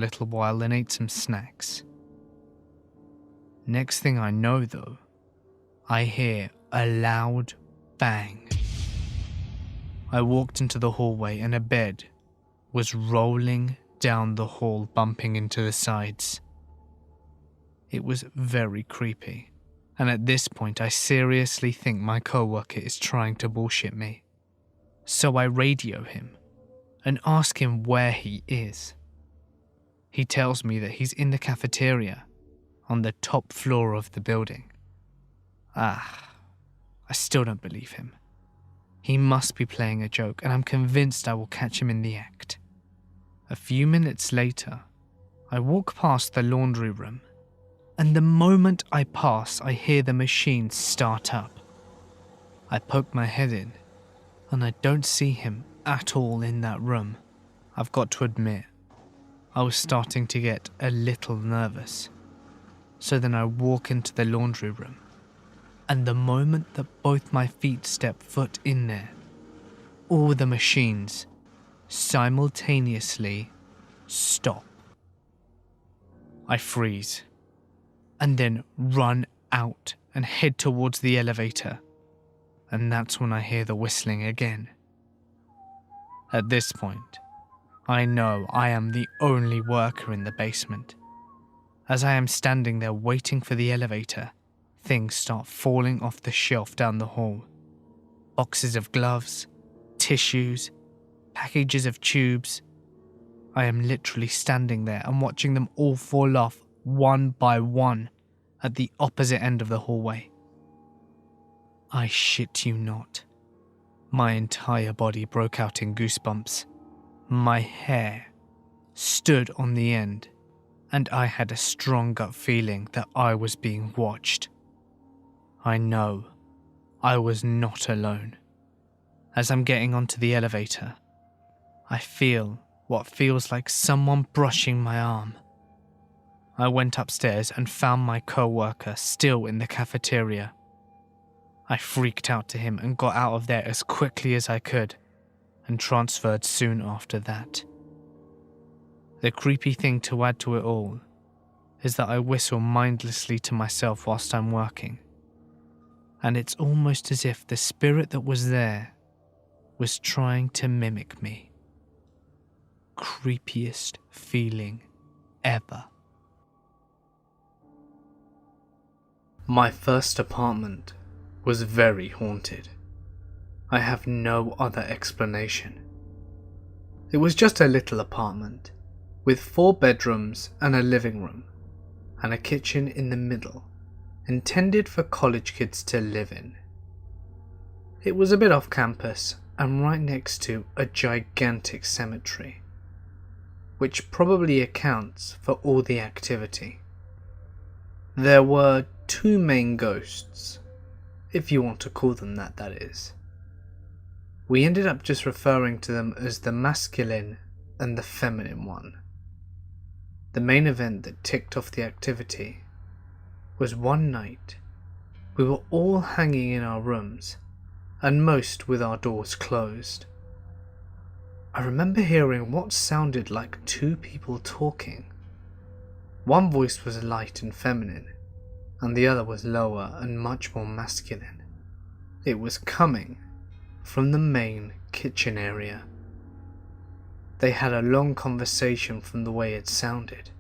a little while and ate some snacks. Next thing I know though, I hear a loud bang. I walked into the hallway and a bed was rolling down the hall, bumping into the sides. It was very creepy, and at this point I seriously think my coworker is trying to bullshit me. So I radio him and ask him where he is. He tells me that he's in the cafeteria on the top floor of the building. I still don't believe him. He must be playing a joke, and I'm convinced I will catch him in the act. A few minutes later, I walk past the laundry room, and the moment I pass, I hear the machine start up. I poke my head in, and I don't see him at all in that room. I've got to admit, I was starting to get a little nervous. So then I walk into the laundry room, and the moment that both my feet step foot in there, all the machines simultaneously stop. I freeze, and then run out and head towards the elevator, and that's when I hear the whistling again. At this point, I know I am the only worker in the basement. As I am standing there waiting for the elevator, things start falling off the shelf down the hall. Boxes of gloves, tissues, packages of tubes. I am literally standing there and watching them all fall off one by one at the opposite end of the hallway. I shit you not. My entire body broke out in goosebumps. My hair stood on the end, and I had a strong gut feeling that I was being watched. I know I was not alone. As I'm getting onto the elevator, I feel what feels like someone brushing my arm. I went upstairs and found my co-worker still in the cafeteria. I freaked out to him and got out of there as quickly as I could, and transferred soon after that. The creepy thing to add to it all is that I whistle mindlessly to myself whilst I'm working, and it's almost as if the spirit that was there was trying to mimic me. Creepiest feeling ever. My first apartment was very haunted. I have no other explanation. It was just a little apartment with 4 bedrooms and a living room and a kitchen in the middle, intended for college kids to live in. It was a bit off campus and right next to a gigantic cemetery, which probably accounts for all the activity. There were 2 main ghosts, if you want to call them that, that is. We ended up just referring to them as the masculine and the feminine one. The main event that ticked off the activity was one night we were all hanging in our rooms, and most with our doors closed. I remember hearing what sounded like 2 people talking. One voice was light and feminine, and the other was lower and much more masculine. It was coming from the main kitchen area. They had a long conversation from the way it sounded.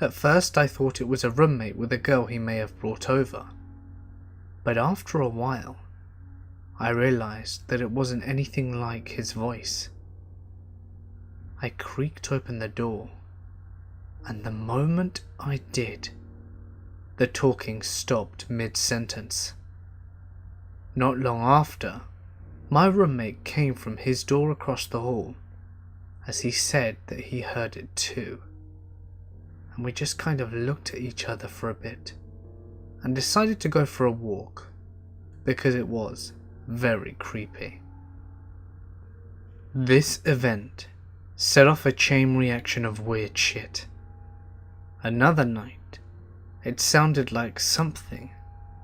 At first I thought it was a roommate with a girl he may have brought over, but after a while I realised that it wasn't anything like his voice. I creaked open the door, and the moment I did, the talking stopped mid-sentence. Not long after, my roommate came from his door across the hall, as he said that he heard it too, and we just kind of looked at each other for a bit and decided to go for a walk because it was very creepy. This event set off a chain reaction of weird shit. Another night, it sounded like something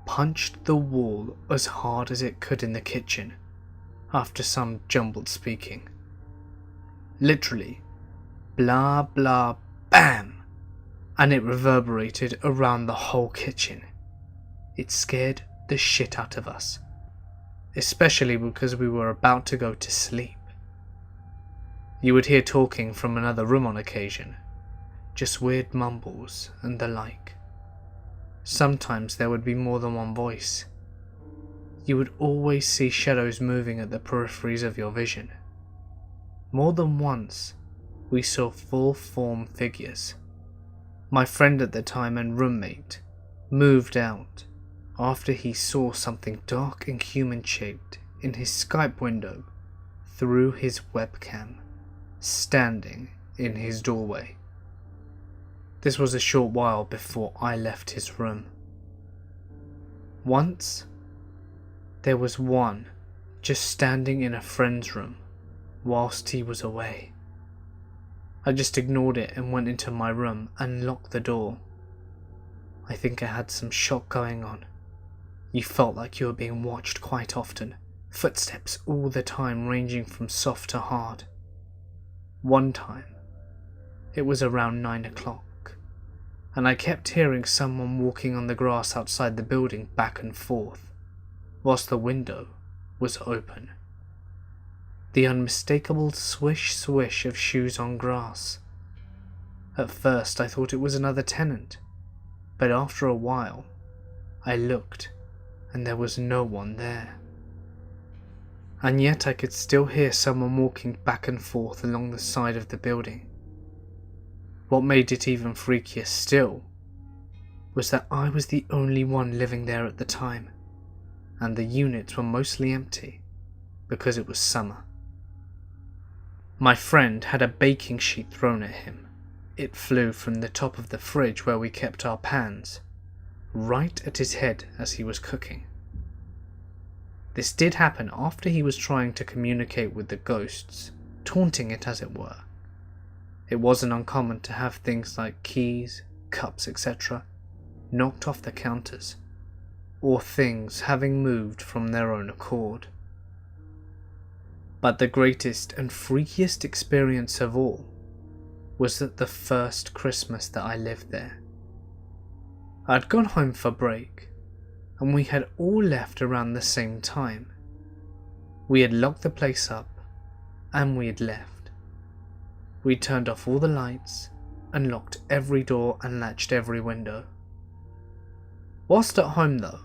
punched the wall as hard as it could in the kitchen after some jumbled speaking. Literally, blah blah and it reverberated around the whole kitchen. It scared the shit out of us, especially because we were about to go to sleep. You would hear talking from another room on occasion, just weird mumbles and the like. Sometimes there would be more than one voice. You would always see shadows moving at the peripheries of your vision. More than once, we saw full-form figures. My friend at the time and roommate moved out after he saw something dark and human-shaped in his Skype window through his webcam, standing in his doorway. This was a short while before I left his room. Once, there was one just standing in a friend's room whilst he was away. I just ignored it and went into my room and locked the door. I think I had some shock going on. You felt like you were being watched quite often, footsteps all the time ranging from soft to hard. One time, it was around 9 o'clock, and I kept hearing someone walking on the grass outside the building back and forth, whilst the window was open. The unmistakable swish-swish of shoes on grass. At first I thought it was another tenant, but after a while, I looked and there was no one there. And yet I could still hear someone walking back and forth along the side of the building. What made it even freakier still was that I was the only one living there at the time, and the units were mostly empty because it was summer. My friend had a baking sheet thrown at him. It flew from the top of the fridge where we kept our pans, right at his head as he was cooking. This did happen after he was trying to communicate with the ghosts, taunting it as it were. It wasn't uncommon to have things like keys, cups, etc. knocked off the counters, or things having moved from their own accord. But the greatest and freakiest experience of all was that the first Christmas that I lived there. I'd gone home for break, and we had all left around the same time. We had locked the place up, and we had left. We turned off all the lights, and locked every door and latched every window. Whilst at home though,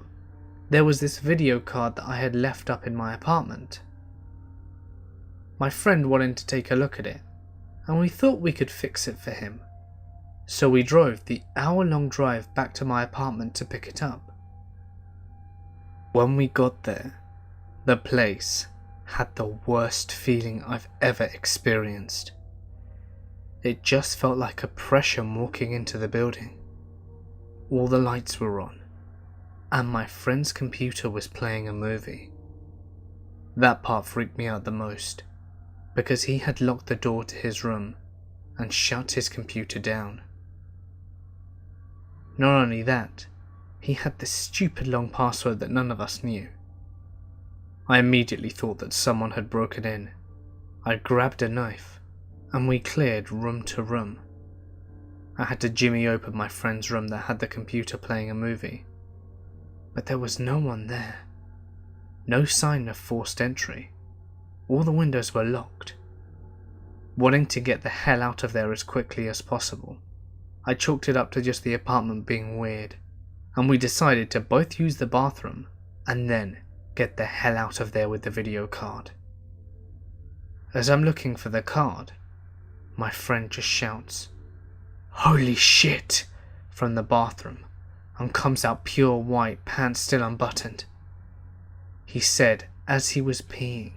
there was this video card that I had left up in my apartment. My friend wanted to take a look at it, and we thought we could fix it for him. So we drove the hour-long drive back to my apartment to pick it up. When we got there, the place had the worst feeling I've ever experienced. It just felt like oppression walking into the building. All the lights were on, and my friend's computer was playing a movie. That part freaked me out the most, because he had locked the door to his room and shut his computer down. Not only that, he had this stupid long password that none of us knew. I immediately thought that someone had broken in. I grabbed a knife, and we cleared room to room. I had to jimmy open my friend's room that had the computer playing a movie, but there was no one there. No sign of forced entry. All the windows were locked. Wanting to get the hell out of there as quickly as possible, I chalked it up to just the apartment being weird, and we decided to both use the bathroom and then get the hell out of there with the video card. As I'm looking for the card, my friend just shouts, "Holy shit!" from the bathroom, and comes out pure white, pants still unbuttoned. He said as he was peeing,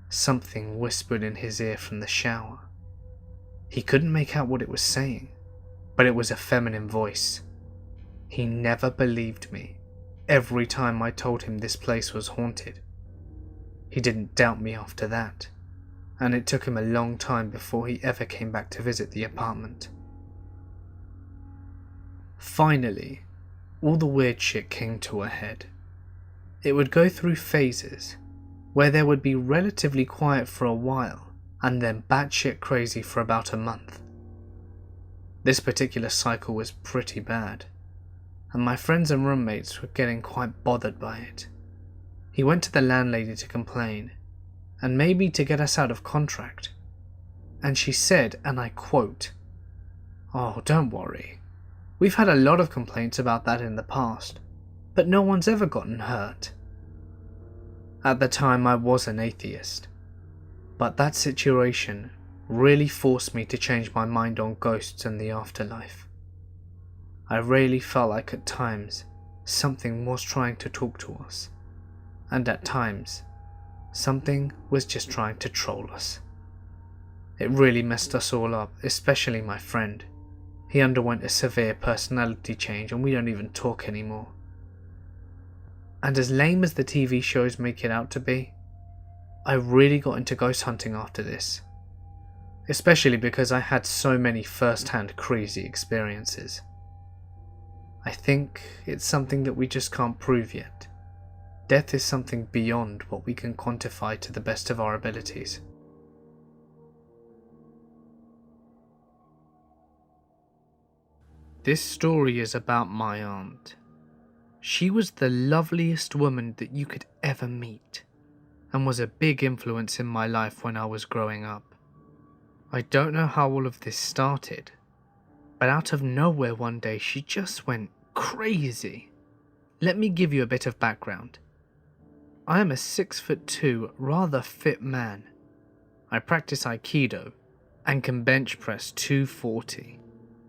something whispered in his ear from the shower. He couldn't make out what it was saying, but it was a feminine voice. He never believed me every time I told him this place was haunted. He didn't doubt me after that, and it took him a long time before he ever came back to visit the apartment. Finally, all the weird shit came to a head. It would go through phases, where there would be relatively quiet for a while, and then batshit crazy for about a month. This particular cycle was pretty bad, and my friends and roommates were getting quite bothered by it. He went to the landlady to complain, and maybe to get us out of contract. And she said, and I quote, "Oh, don't worry. We've had a lot of complaints about that in the past, but no one's ever gotten hurt." At the time I was an atheist, but that situation really forced me to change my mind on ghosts and the afterlife. I really felt like at times something was trying to talk to us, and at times something was just trying to troll us. It really messed us all up, especially my friend. He underwent a severe personality change and we don't even talk anymore. And as lame as the TV shows make it out to be, I really got into ghost hunting after this. Especially because I had so many first-hand crazy experiences. I think it's something that we just can't prove yet. Death is something beyond what we can quantify to the best of our abilities. This story is about my aunt. She was the loveliest woman that you could ever meet, and was a big influence in my life when I was growing up. I don't know how all of this started, but out of nowhere one day she just went crazy. Let me give you a bit of background. I am a 6'2", rather fit man. I practice Aikido and can bench press 240.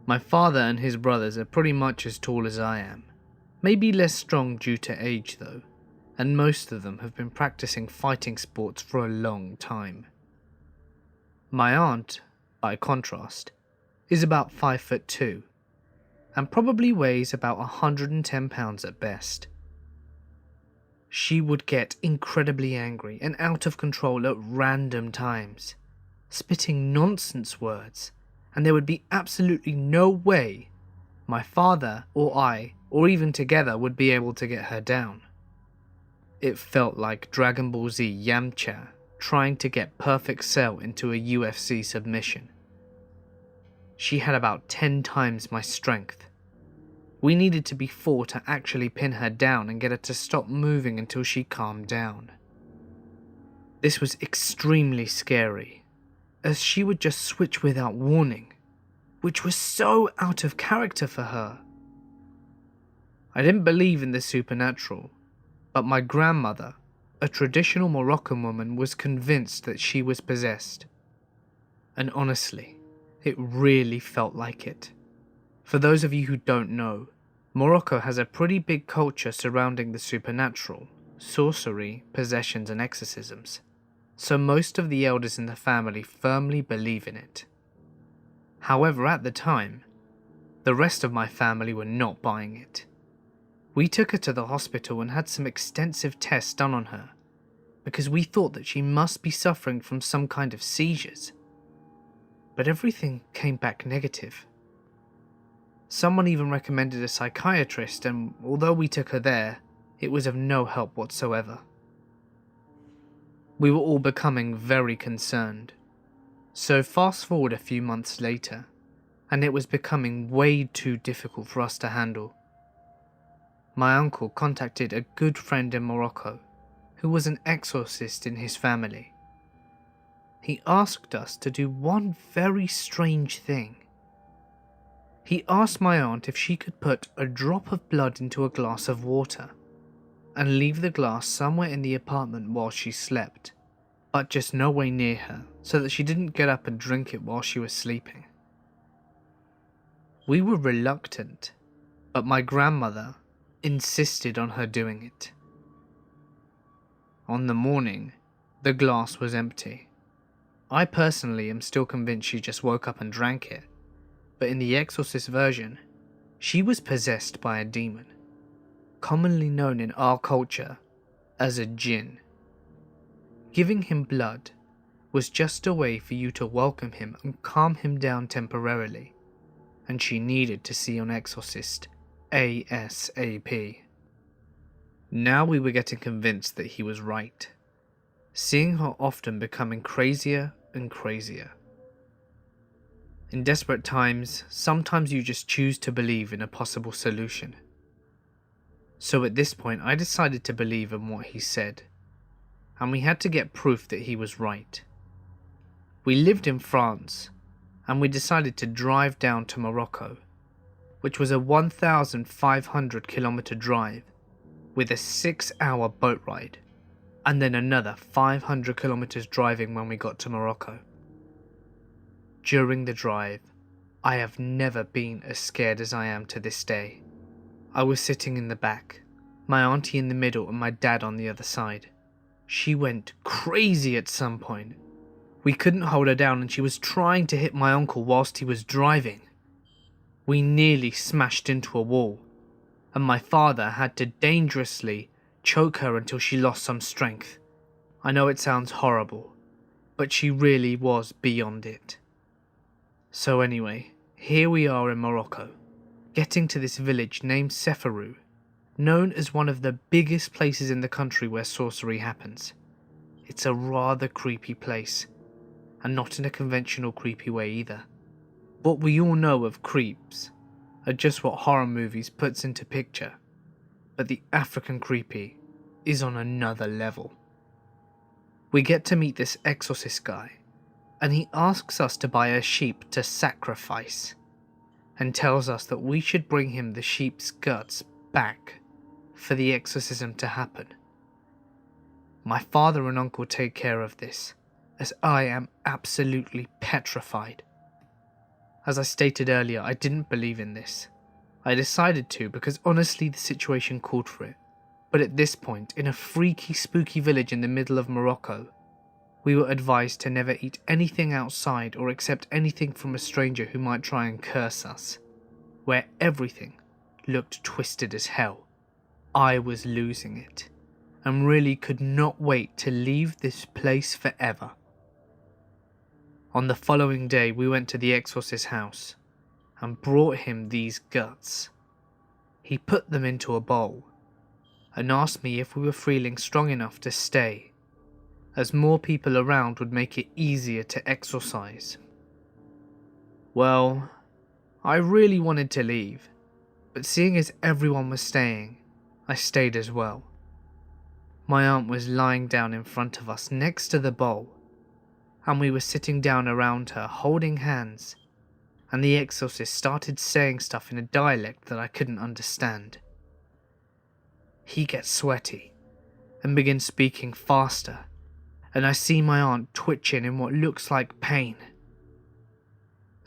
My father and his brothers are pretty much as tall as I am, maybe less strong due to age though, and most of them have been practicing fighting sports for a long time. My aunt, by contrast, is about 5'2", and probably weighs about 110 pounds at best. She would get incredibly angry and out of control at random times, spitting nonsense words, and there would be absolutely no way my father or I, or even together, would be able to get her down. It felt like Dragon Ball Z Yamcha trying to get Perfect Cell into a UFC submission. She had about 10 times my strength. We needed to be 4 to actually pin her down and get her to stop moving until she calmed down. This was extremely scary, as she would just switch without warning, which was so out of character for her. I didn't believe in the supernatural, but my grandmother, a traditional Moroccan woman, was convinced that she was possessed. And honestly, it really felt like it. For those of you who don't know, Morocco has a pretty big culture surrounding the supernatural, sorcery, possessions and exorcisms, so most of the elders in the family firmly believe in it. However, at the time, the rest of my family were not buying it. We took her to the hospital and had some extensive tests done on her, because we thought that she must be suffering from some kind of seizures. But everything came back negative. Someone even recommended a psychiatrist, and although we took her there, it was of no help whatsoever. We were all becoming very concerned. So fast forward a few months later, and it was becoming way too difficult for us to handle. My uncle contacted a good friend in Morocco, who was an exorcist in his family. He asked us to do one very strange thing. He asked my aunt if she could put a drop of blood into a glass of water and leave the glass somewhere in the apartment while she slept, but just nowhere near her, so that she didn't get up and drink it while she was sleeping. We were reluctant, but my grandmother insisted on her doing it. On the morning, the glass was empty. I personally am still convinced she just woke up and drank it, but in the Exorcist version, she was possessed by a demon, commonly known in our culture as a jinn. Giving him blood was just a way for you to welcome him and calm him down temporarily, and she needed to see an exorcist ASAP. Now we were getting convinced that he was right, seeing her often becoming crazier and crazier. In desperate times, sometimes you just choose to believe in a possible solution. So at this point, I decided to believe in what he said, and we had to get proof that he was right. We lived in France, and we decided to drive down to Morocco, which was a 1,500 kilometer drive with a 6-hour boat ride, and then another 500 kilometers driving when we got to Morocco. During the drive, I have never been as scared as I am to this day. I was sitting in the back, my auntie in the middle and my dad on the other side. She went crazy at some point. We couldn't hold her down and she was trying to hit my uncle whilst he was driving. We nearly smashed into a wall, and my father had to dangerously choke her until she lost some strength. I know it sounds horrible, but she really was beyond it. So anyway, here we are in Morocco, getting to this village named Seferu, known as one of the biggest places in the country where sorcery happens. It's a rather creepy place, and not in a conventional creepy way either. What we all know of creeps are just what horror movies puts into picture, but the African creepy is on another level. We get to meet this exorcist guy, and he asks us to buy a sheep to sacrifice, and tells us that we should bring him the sheep's guts back for the exorcism to happen. My father and uncle take care of this, as I am absolutely petrified. As I stated earlier, I didn't believe in this. I decided to because honestly the situation called for it. But at this point, in a freaky spooky village in the middle of Morocco, we were advised to never eat anything outside or accept anything from a stranger who might try and curse us, where everything looked twisted as hell. I was losing it, and really could not wait to leave this place forever. On the following day, we went to the exorcist's house and brought him these guts. He put them into a bowl and asked me if we were feeling strong enough to stay, as more people around would make it easier to exorcise. Well, I really wanted to leave, but seeing as everyone was staying, I stayed as well. My aunt was lying down in front of us next to the bowl, and we were sitting down around her holding hands, and the exorcist started saying stuff in a dialect that I couldn't understand. He gets sweaty and begins speaking faster, and I see my aunt twitching in what looks like pain.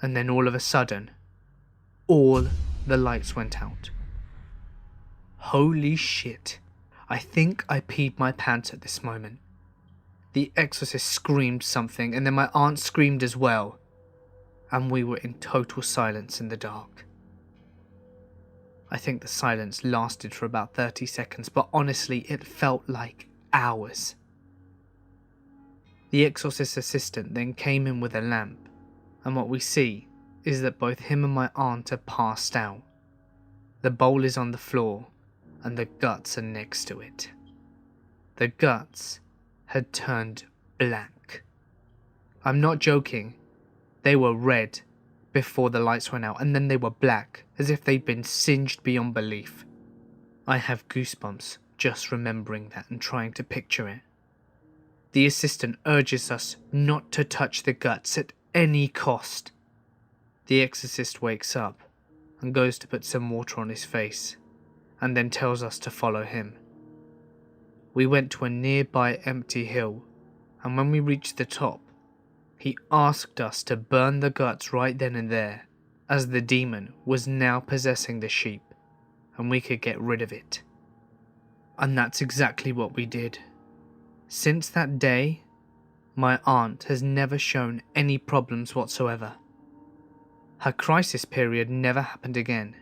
And then all of a sudden, all the lights went out. Holy shit, I think I peed my pants at this moment. The exorcist screamed something, and then my aunt screamed as well, and we were in total silence in the dark. I think the silence lasted for about 30 seconds, but honestly it felt like hours. The exorcist's assistant then came in with a lamp, and what we see is that both him and my aunt are passed out. The bowl is on the floor, and the guts are next to it. The guts had turned black. I'm not joking. They were red before the lights went out, and then they were black, as if they'd been singed beyond belief. I have goosebumps just remembering that and trying to picture it. The assistant urges us not to touch the guts at any cost. The exorcist wakes up and goes to put some water on his face, and then tells us to follow him. We went to a nearby empty hill, and when we reached the top, he asked us to burn the guts right then and there, as the demon was now possessing the sheep, and we could get rid of it. And that's exactly what we did. Since that day, my aunt has never shown any problems whatsoever. Her crisis period never happened again.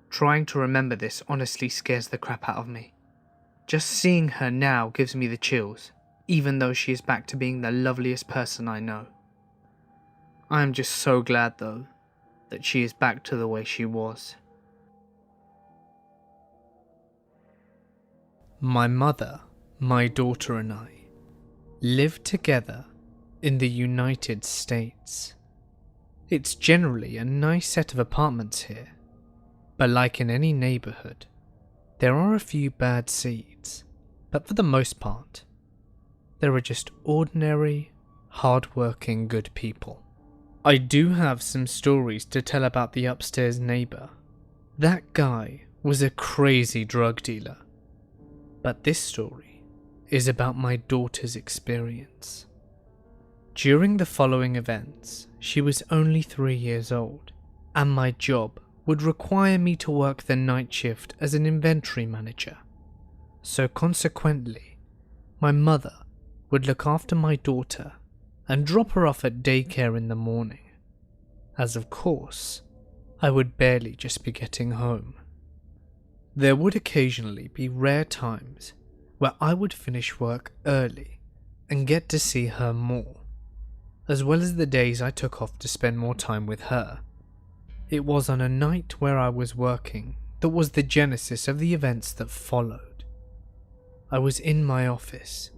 Trying to remember this honestly scares the crap out of me. Just seeing her now gives me the chills, even though she is back to being the loveliest person I know. I am just so glad though, that she is back to the way she was. My mother, my daughter and I lived together in the United States. It's generally a nice set of apartments here, but like in any neighbourhood, there are a few bad seeds, but for the most part, there are just ordinary, hard-working good people. I do have some stories to tell about the upstairs neighbour. That guy was a crazy drug dealer, but this story is about my daughter's experience. During the following events, she was only 3 years old, and my job would require me to work the night shift as an inventory manager. So consequently, my mother would look after my daughter and drop her off at daycare in the morning, as of course, I would barely just be getting home. There would occasionally be rare times where I would finish work early and get to see her more, as well as the days I took off to spend more time with her. It was on a night where I was working that was the genesis of the events that followed. I was in my office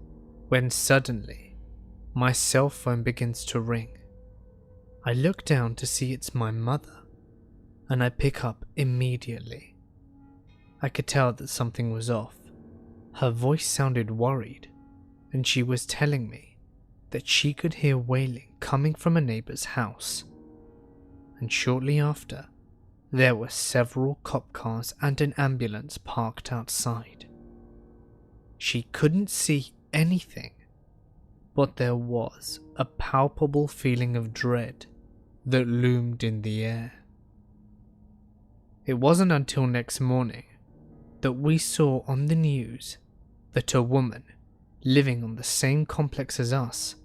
when suddenly my cell phone begins to ring. I look down to see it's my mother, and I pick up immediately. I could tell that something was off. Her voice sounded worried, and she was telling me that she could hear wailing coming from a neighbour's house. And shortly after, there were several cop cars and an ambulance parked outside. She couldn't see anything, but there was a palpable feeling of dread that loomed in the air. It wasn't until next morning that we saw on the news that a woman living on the same complex as us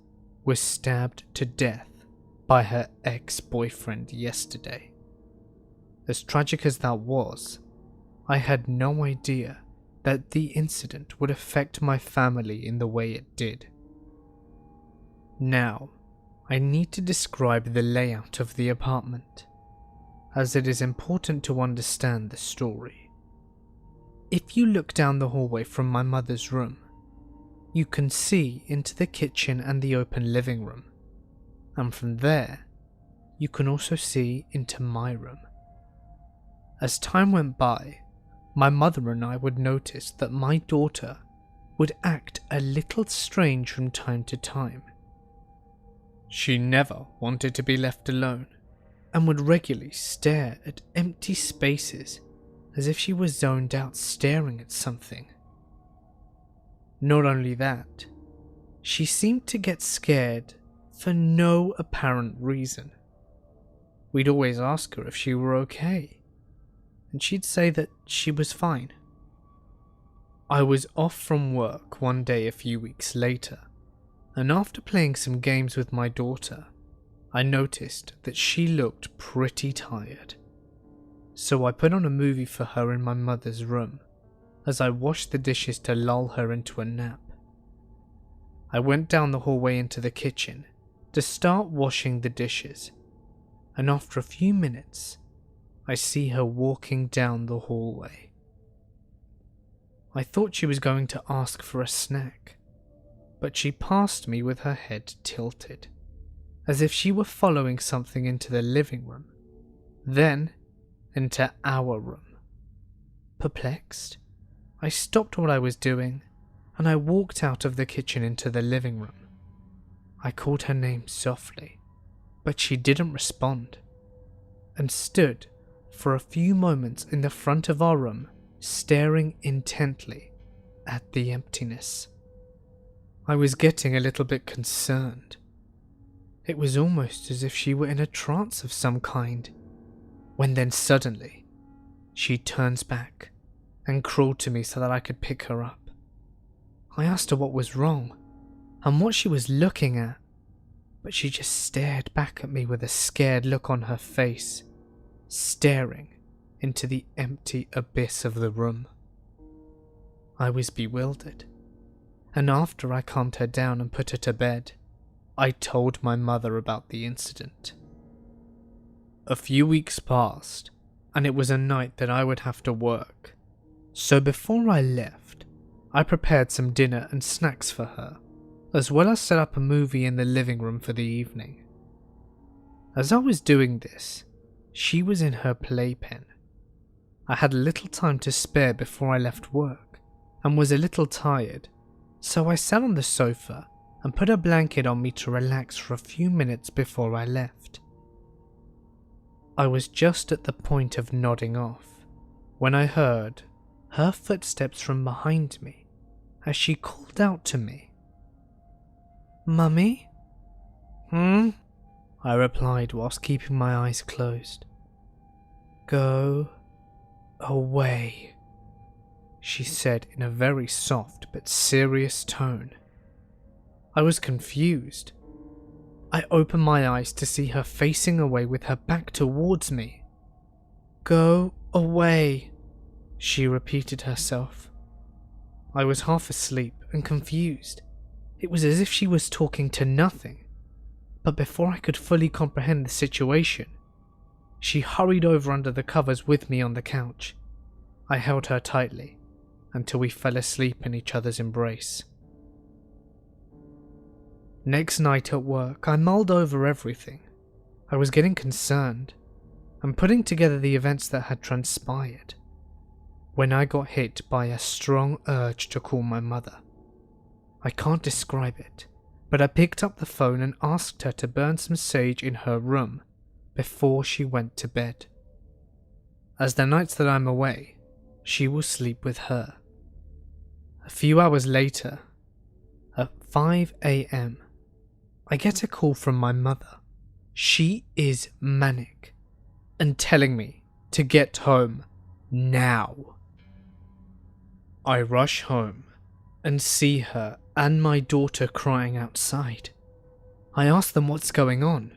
was stabbed to death by her ex-boyfriend yesterday. As tragic as that was, I had no idea that the incident would affect my family in the way it did. Now, I need to describe the layout of the apartment, as it is important to understand the story. If you look down the hallway from my mother's room, you can see into the kitchen and the open living room, and from there, you can also see into my room. As time went by, my mother and I would notice that my daughter would act a little strange from time to time. She never wanted to be left alone, and would regularly stare at empty spaces as if she was zoned out staring at something. Not only that, she seemed to get scared for no apparent reason. We'd always ask her if she were okay, and she'd say that she was fine. I was off from work one day a few weeks later, and after playing some games with my daughter, I noticed that she looked pretty tired. So I put on a movie for her in my mother's room as I washed the dishes to lull her into a nap. I went down the hallway into the kitchen to start washing the dishes, and after a few minutes, I see her walking down the hallway. I thought she was going to ask for a snack, but she passed me with her head tilted, as if she were following something into the living room, then into our room. Perplexed, I stopped what I was doing, and I walked out of the kitchen into the living room. I called her name softly, but she didn't respond, and stood for a few moments in the front of our room, staring intently at the emptiness. I was getting a little bit concerned. It was almost as if she were in a trance of some kind, when then suddenly, she turns back and crawled to me so that I could pick her up. I asked her what was wrong and what she was looking at, but she just stared back at me with a scared look on her face, staring into the empty abyss of the room. I was bewildered, and after I calmed her down and put her to bed, I told my mother about the incident. A few weeks passed, and it was a night that I would have to work, so before I left, I prepared some dinner and snacks for her, as well as set up a movie in the living room for the evening. As I was doing this, she was in her playpen. I had little time to spare before I left work and was a little tired, so I sat on the sofa and put a blanket on me to relax for a few minutes before I left. I was just at the point of nodding off when I heard her footsteps from behind me as she called out to me. "Mummy?" I replied whilst keeping my eyes closed. "Go away," she said in a very soft but serious tone. I was confused. I opened my eyes to see her facing away with her back towards me. "Go away," she repeated herself. I was half asleep and confused. It was as if she was talking to nothing. But before I could fully comprehend the situation, she hurried over under the covers with me on the couch. I held her tightly until we fell asleep in each other's embrace. Next night at work, I mulled over everything. I was getting concerned and putting together the events that had transpired when I got hit by a strong urge to call my mother. I can't describe it, but I picked up the phone and asked her to burn some sage in her room before she went to bed. As the nights that I'm away, she will sleep with her. A few hours later, at 5 a.m, I get a call from my mother. She is manic and telling me to get home now. I rush home and see her and my daughter crying outside. I ask them what's going on,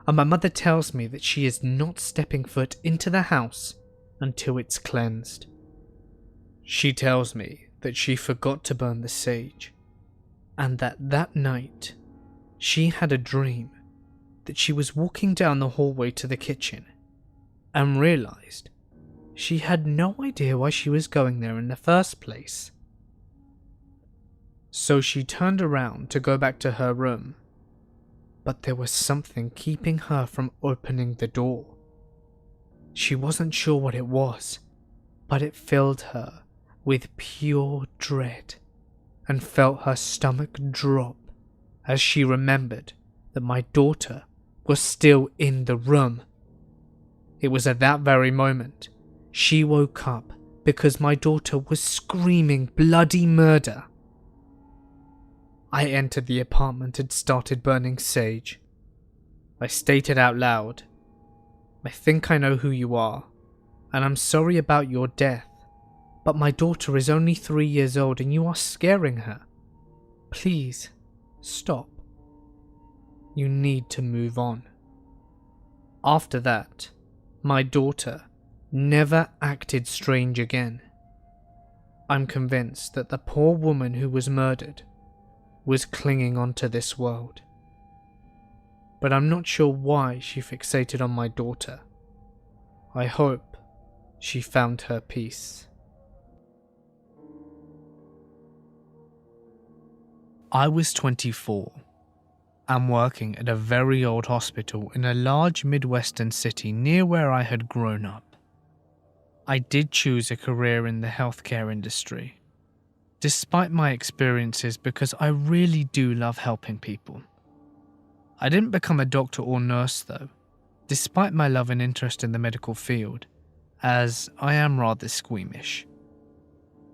and my mother tells me that she is not stepping foot into the house until it's cleansed. She tells me that she forgot to burn the sage, and that night she had a dream that she was walking down the hallway to the kitchen and realized she had no idea why she was going there in the first place. So she turned around to go back to her room, but there was something keeping her from opening the door. She wasn't sure what it was, but it filled her with pure dread and felt her stomach drop as she remembered that my daughter was still in the room. It was at that very moment she woke up because my daughter was screaming bloody murder. I entered the apartment and started burning sage. I stated out loud, "I think I know who you are, and I'm sorry about your death, but my daughter is only 3 years old and you are scaring her. Please, stop. You need to move on." After that, my daughter never acted strange again. I'm convinced that the poor woman who was murdered was clinging onto this world. But I'm not sure why she fixated on my daughter. I hope she found her peace. I was 24 and working at a very old hospital in a large Midwestern city near where I had grown up. I did choose a career in the healthcare industry, despite my experiences, because I really do love helping people. I didn't become a doctor or nurse though, despite my love and interest in the medical field, as I am rather squeamish.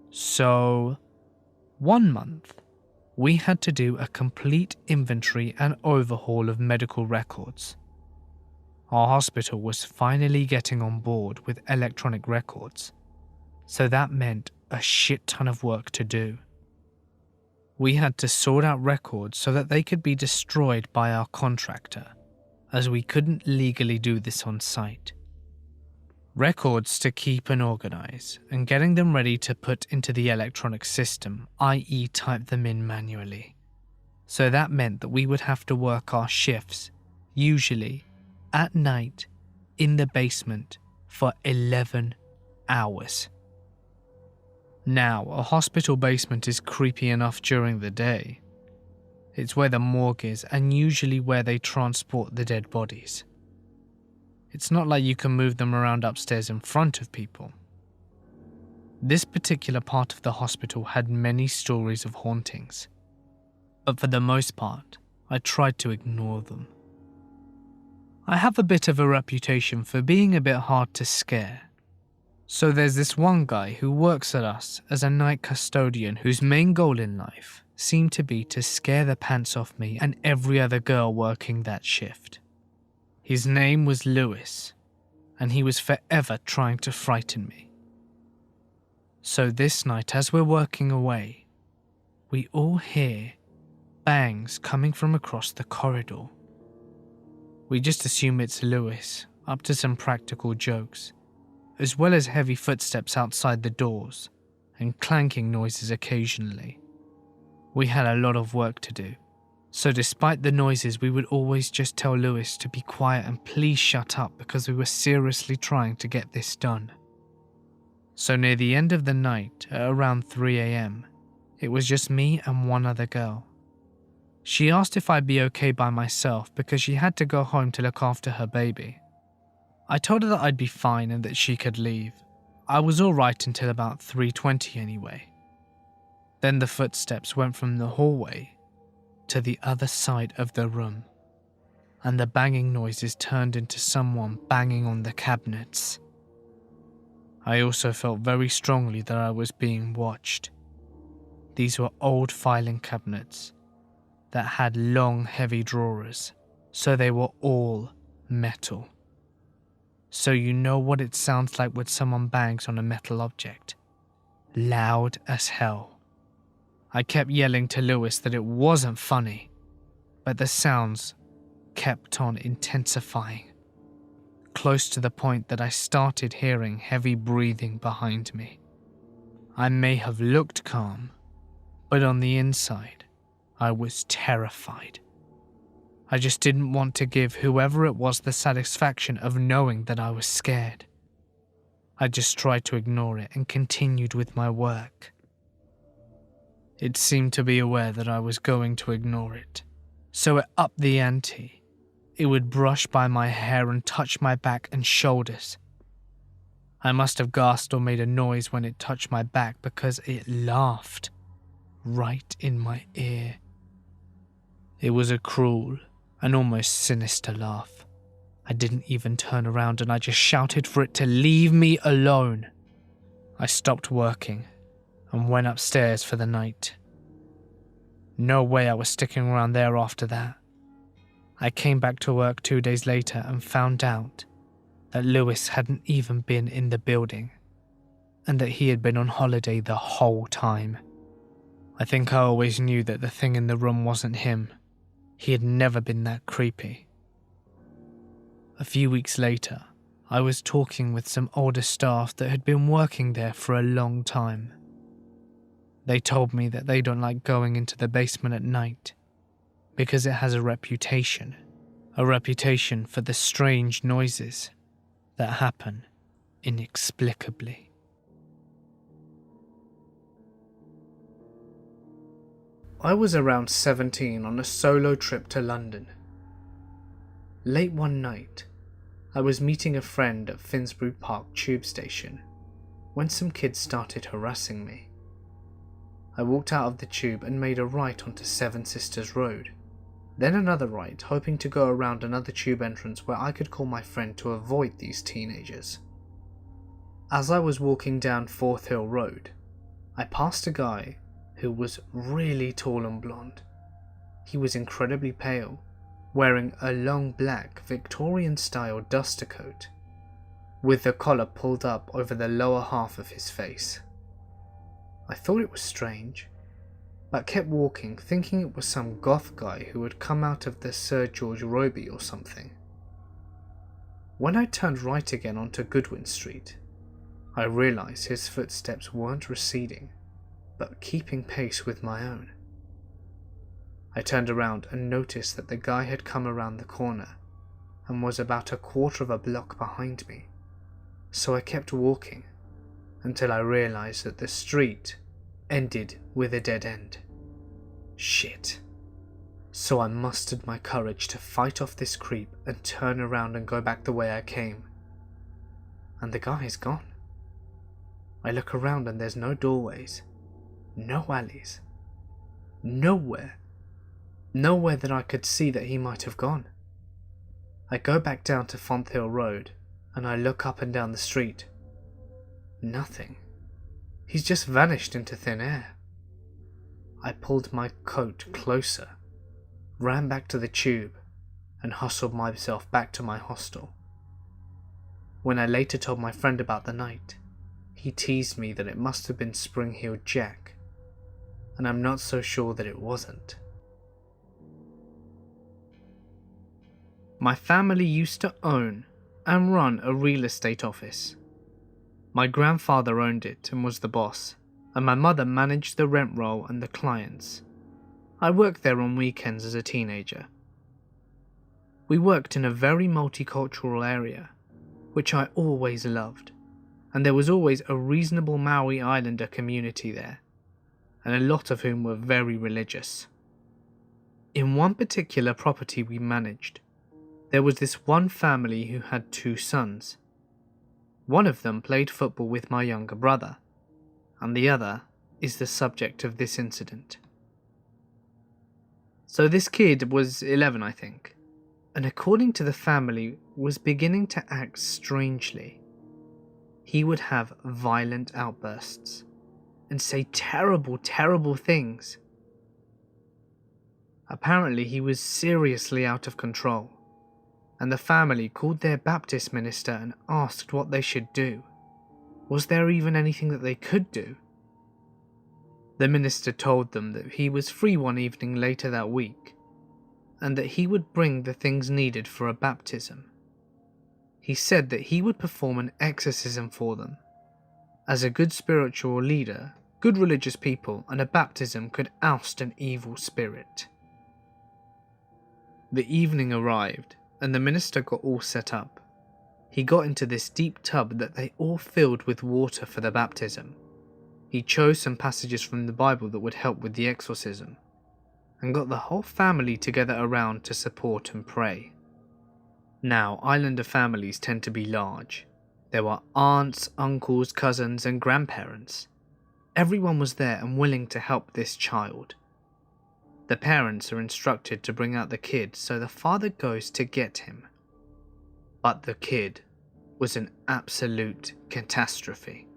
So, 1 month, we had to do a complete inventory and overhaul of medical records. Our hospital was finally getting on board with electronic records, so that meant a shit ton of work to do. We had to sort out records so that they could be destroyed by our contractor, as we couldn't legally do this on site. Records to keep and organize, and getting them ready to put into the electronic system, i.e. type them in manually. So that meant that we would have to work our shifts, usually at night, in the basement for 11 hours. Now, a hospital basement is creepy enough during the day. It's where the morgue is and usually where they transport the dead bodies. It's not like you can move them around upstairs in front of people. This particular part of the hospital had many stories of hauntings, but for the most part, I tried to ignore them. I have a bit of a reputation for being a bit hard to scare. So there's this one guy who works at us as a night custodian whose main goal in life seemed to be to scare the pants off me and every other girl working that shift. His name was Lewis, and he was forever trying to frighten me. So this night, as we're working away, we all hear bangs coming from across the corridor. We just assume it's Lewis, up to some practical jokes, as well as heavy footsteps outside the doors and clanking noises occasionally. We had a lot of work to do, so despite the noises we would always just tell Lewis to be quiet and please shut up because we were seriously trying to get this done. So near the end of the night, at around 3 a.m, it was just me and one other girl. She asked if I'd be okay by myself because she had to go home to look after her baby. I told her that I'd be fine and that she could leave. I was alright until about 3:20 anyway. Then the footsteps went from the hallway to the other side of the room, and the banging noises turned into someone banging on the cabinets. I also felt very strongly that I was being watched. These were old filing cabinets that had long, heavy drawers, so they were all metal. So you know what it sounds like when someone bangs on a metal object. Loud as hell. I kept yelling to Lewis that it wasn't funny, but the sounds kept on intensifying, close to the point that I started hearing heavy breathing behind me. I may have looked calm, but on the inside, I was terrified. I just didn't want to give whoever it was the satisfaction of knowing that I was scared. I just tried to ignore it and continued with my work. It seemed to be aware that I was going to ignore it, so it upped the ante. It would brush by my hair and touch my back and shoulders. I must have gasped or made a noise when it touched my back because it laughed right in my ear. It was a cruel and almost sinister laugh. I didn't even turn around and I just shouted for it to leave me alone. I stopped working and went upstairs for the night. No way I was sticking around there after that. I came back to work 2 days later and found out that Lewis hadn't even been in the building and that he had been on holiday the whole time. I think I always knew that the thing in the room wasn't him. He had never been that creepy. A few weeks later, I was talking with some older staff that had been working there for a long time. They told me that they don't like going into the basement at night because it has a reputation for the strange noises that happen inexplicably. I was around 17 on a solo trip to London. Late one night, I was meeting a friend at Finsbury Park tube station when some kids started harassing me. I walked out of the tube and made a right onto Seven Sisters Road, then another right, hoping to go around another tube entrance where I could call my friend to avoid these teenagers. As I was walking down Forth Hill Road, I passed a guy who was really tall and blonde. He was incredibly pale, wearing a long black Victorian-style duster coat, with the collar pulled up over the lower half of his face. I thought it was strange, but kept walking, thinking it was some goth guy who had come out of the Sir George Robey or something. When I turned right again onto Goodwin Street, I realised his footsteps weren't receding, but keeping pace with my own. I turned around and noticed that the guy had come around the corner and was about a quarter of a block behind me, so I kept walking until I realised that the street ended with a dead end. Shit. So I mustered my courage to fight off this creep and turn around and go back the way I came. And the guy is gone. I look around and there's no doorways, no alleys, nowhere that I could see that he might have gone. I go back down to Fonthill Road and I look up and down the street. Nothing. He's just vanished into thin air. I pulled my coat closer, ran back to the tube, and hustled myself back to my hostel. When I later told my friend about the night, he teased me that it must have been Spring-Heeled Jack, and I'm not so sure that it wasn't. My family used to own and run a real estate office. My grandfather owned it and was the boss, and my mother managed the rent roll and the clients. I worked there on weekends as a teenager. We worked in a very multicultural area, which I always loved, and there was always a reasonable Maori Islander community there, and a lot of whom were very religious. In one particular property we managed, there was this one family who had 2 sons. One of them played football with my younger brother, and the other is the subject of this incident. So this kid was 11, I think, and according to the family, was beginning to act strangely. He would have violent outbursts and say terrible, terrible things. Apparently he was seriously out of control, and the family called their Baptist minister and asked what they should do. Was there even anything that they could do? The minister told them that he was free one evening later that week, and that he would bring the things needed for a baptism. He said that he would perform an exorcism for them. As a good spiritual leader, good religious people, and a baptism could oust an evil spirit. The evening arrived, and the minister got all set up. He got into this deep tub that they all filled with water for the baptism. He chose some passages from the Bible that would help with the exorcism, and got the whole family together around to support and pray. Now, Islander families tend to be large. There were aunts, uncles, cousins, and grandparents. Everyone was there and willing to help this child. The parents are instructed to bring out the kid, so the father goes to get him. But the kid was an absolute catastrophe.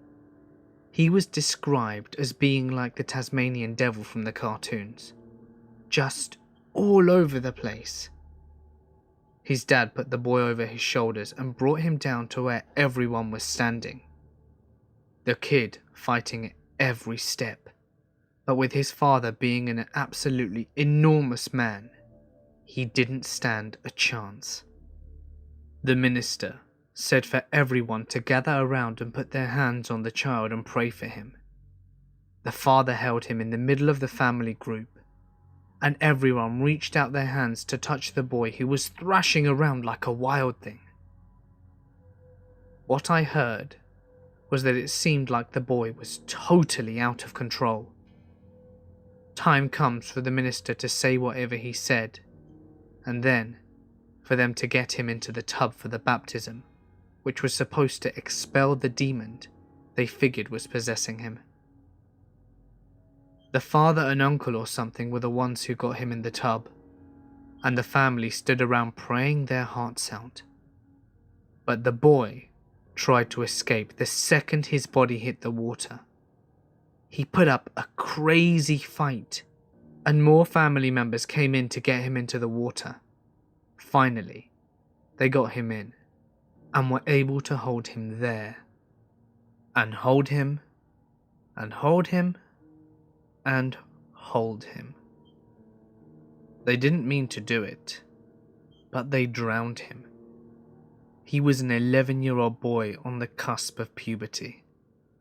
He was described as being like the Tasmanian devil from the cartoons, just all over the place. His dad put the boy over his shoulders and brought him down to where everyone was standing. The kid fighting at every step, but with his father being an absolutely enormous man, he didn't stand a chance. The minister said for everyone to gather around and put their hands on the child and pray for him. The father held him in the middle of the family group, and everyone reached out their hands to touch the boy who was thrashing around like a wild thing. What I heard was that it seemed like the boy was totally out of control. Time comes for the minister to say whatever he said, and then for them to get him into the tub for the baptism, which was supposed to expel the demon they figured was possessing him. The father and uncle or something were the ones who got him in the tub, and the family stood around praying their hearts out. But the boy tried to escape the second his body hit the water. He put up a crazy fight, and more family members came in to get him into the water. Finally, they got him in, and were able to hold him there. And hold him, and hold him, and hold him. They didn't mean to do it, but they drowned him. He was an 11-year-old boy on the cusp of puberty.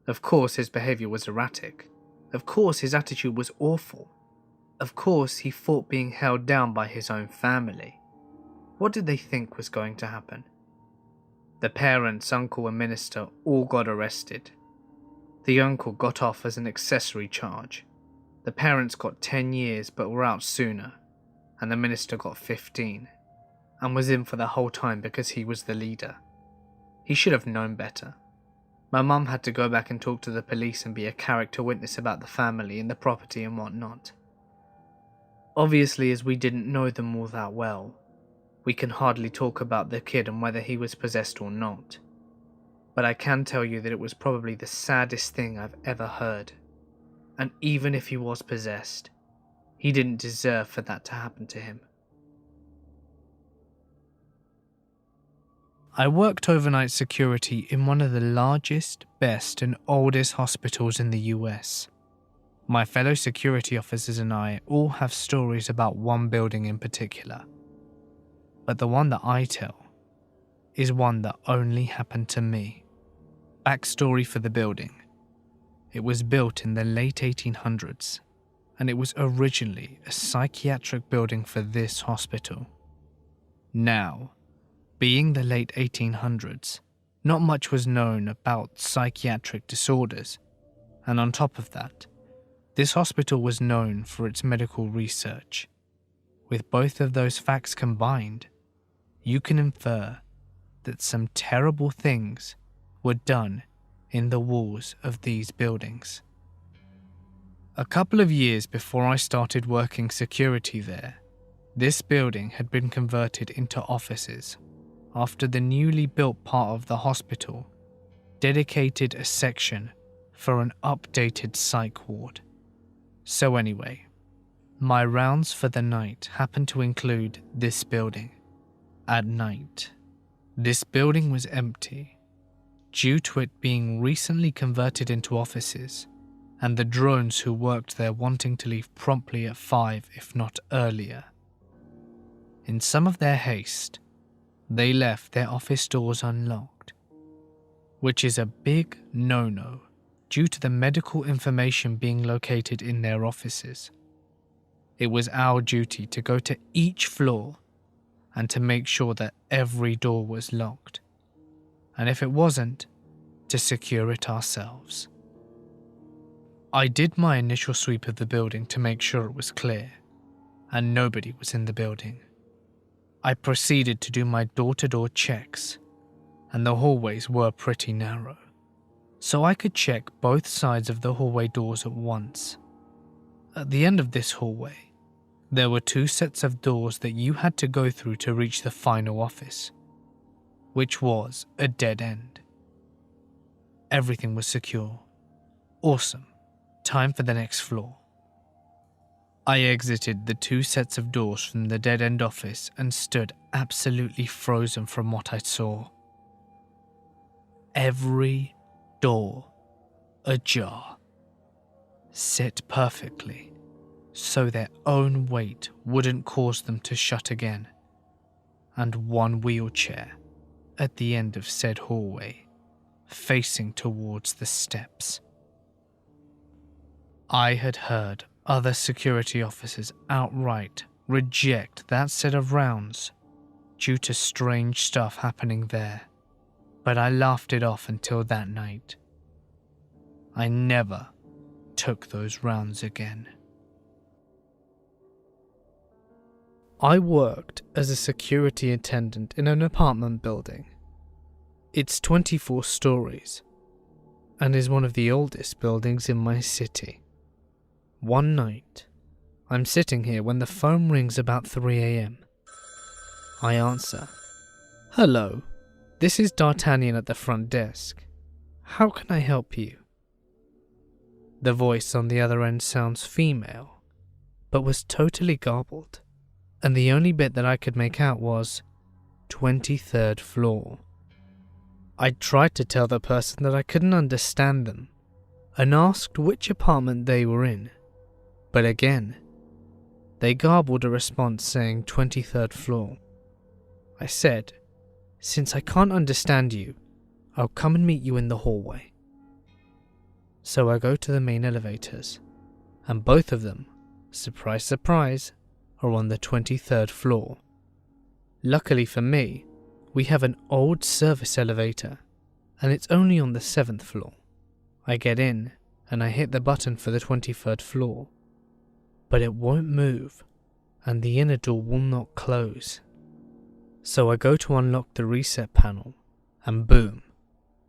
Of course his behaviour was erratic. Of course his attitude was awful. Of course he thought being held down by his own family. What did they think was going to happen? The parents, uncle and minister all got arrested. The uncle got off as an accessory charge. The parents got 10 years but were out sooner. and the minister got 15, and was in for the whole time because he was the leader. He should have known better. My mum had to go back and talk to the police and be a character witness about the family and the property and whatnot. Obviously, as we didn't know them all that well, we can hardly talk about the kid and whether he was possessed or not. But I can tell you that it was probably the saddest thing I've ever heard. And even if he was possessed, he didn't deserve for that to happen to him. I worked overnight security in one of the largest, best and oldest hospitals in the US. My fellow security officers and I all have stories about one building in particular. But the one that I tell is one that only happened to me. Backstory for the building. It was built in the late 1800s, and it was originally a psychiatric building for this hospital. Now, being the late 1800s, not much was known about psychiatric disorders, and on top of that, this hospital was known for its medical research. With both of those facts combined, you can infer that some terrible things were done in the walls of these buildings. A couple of years before I started working security there, this building had been converted into offices after the newly built part of the hospital dedicated a section for an updated psych ward. So anyway, my rounds for the night happened to include this building. At night, this building was empty due to it being recently converted into offices and the drones who worked there wanting to leave promptly at 5 if not earlier. In some of their haste, they left their office doors unlocked, which is a big no-no due to the medical information being located in their offices. It was our duty to go to each floor and to make sure that every door was locked, and if it wasn't, to secure it ourselves. I did my initial sweep of the building to make sure it was clear, and nobody was in the building. I proceeded to do my door-to-door checks, and the hallways were pretty narrow, so I could check both sides of the hallway doors at once. At the end of this hallway, there were 2 sets of doors that you had to go through to reach the final office, which was a dead end. Everything was secure. Awesome. Time for the next floor. I exited the 2 sets of doors from the dead-end office and stood absolutely frozen from what I saw. Every door ajar, set perfectly so their own weight wouldn't cause them to shut again, and one wheelchair at the end of said hallway, facing towards the steps. I had heard other security officers outright reject that set of rounds due to strange stuff happening there, but I laughed it off until that night. I never took those rounds again. I worked as a security attendant in an apartment building. It's 24 stories and is one of the oldest buildings in my city. One night, I'm sitting here when the phone rings about 3 a.m. I answer. "Hello, this is D'Artagnan at the front desk. How can I help you?" The voice on the other end sounds female, but was totally garbled, and the only bit that I could make out was 23rd floor. I tried to tell the person that I couldn't understand them and asked which apartment they were in. But again, they garbled a response saying 23rd floor. I said, "Since I can't understand you, I'll come and meet you in the hallway." So I go to the main elevators, and both of them, surprise surprise, are on the 23rd floor. Luckily for me, we have an old service elevator, and it's only on the 7th floor. I get in, and I hit the button for the 23rd floor. But it won't move and the inner door will not close. So I go to unlock the reset panel, and boom,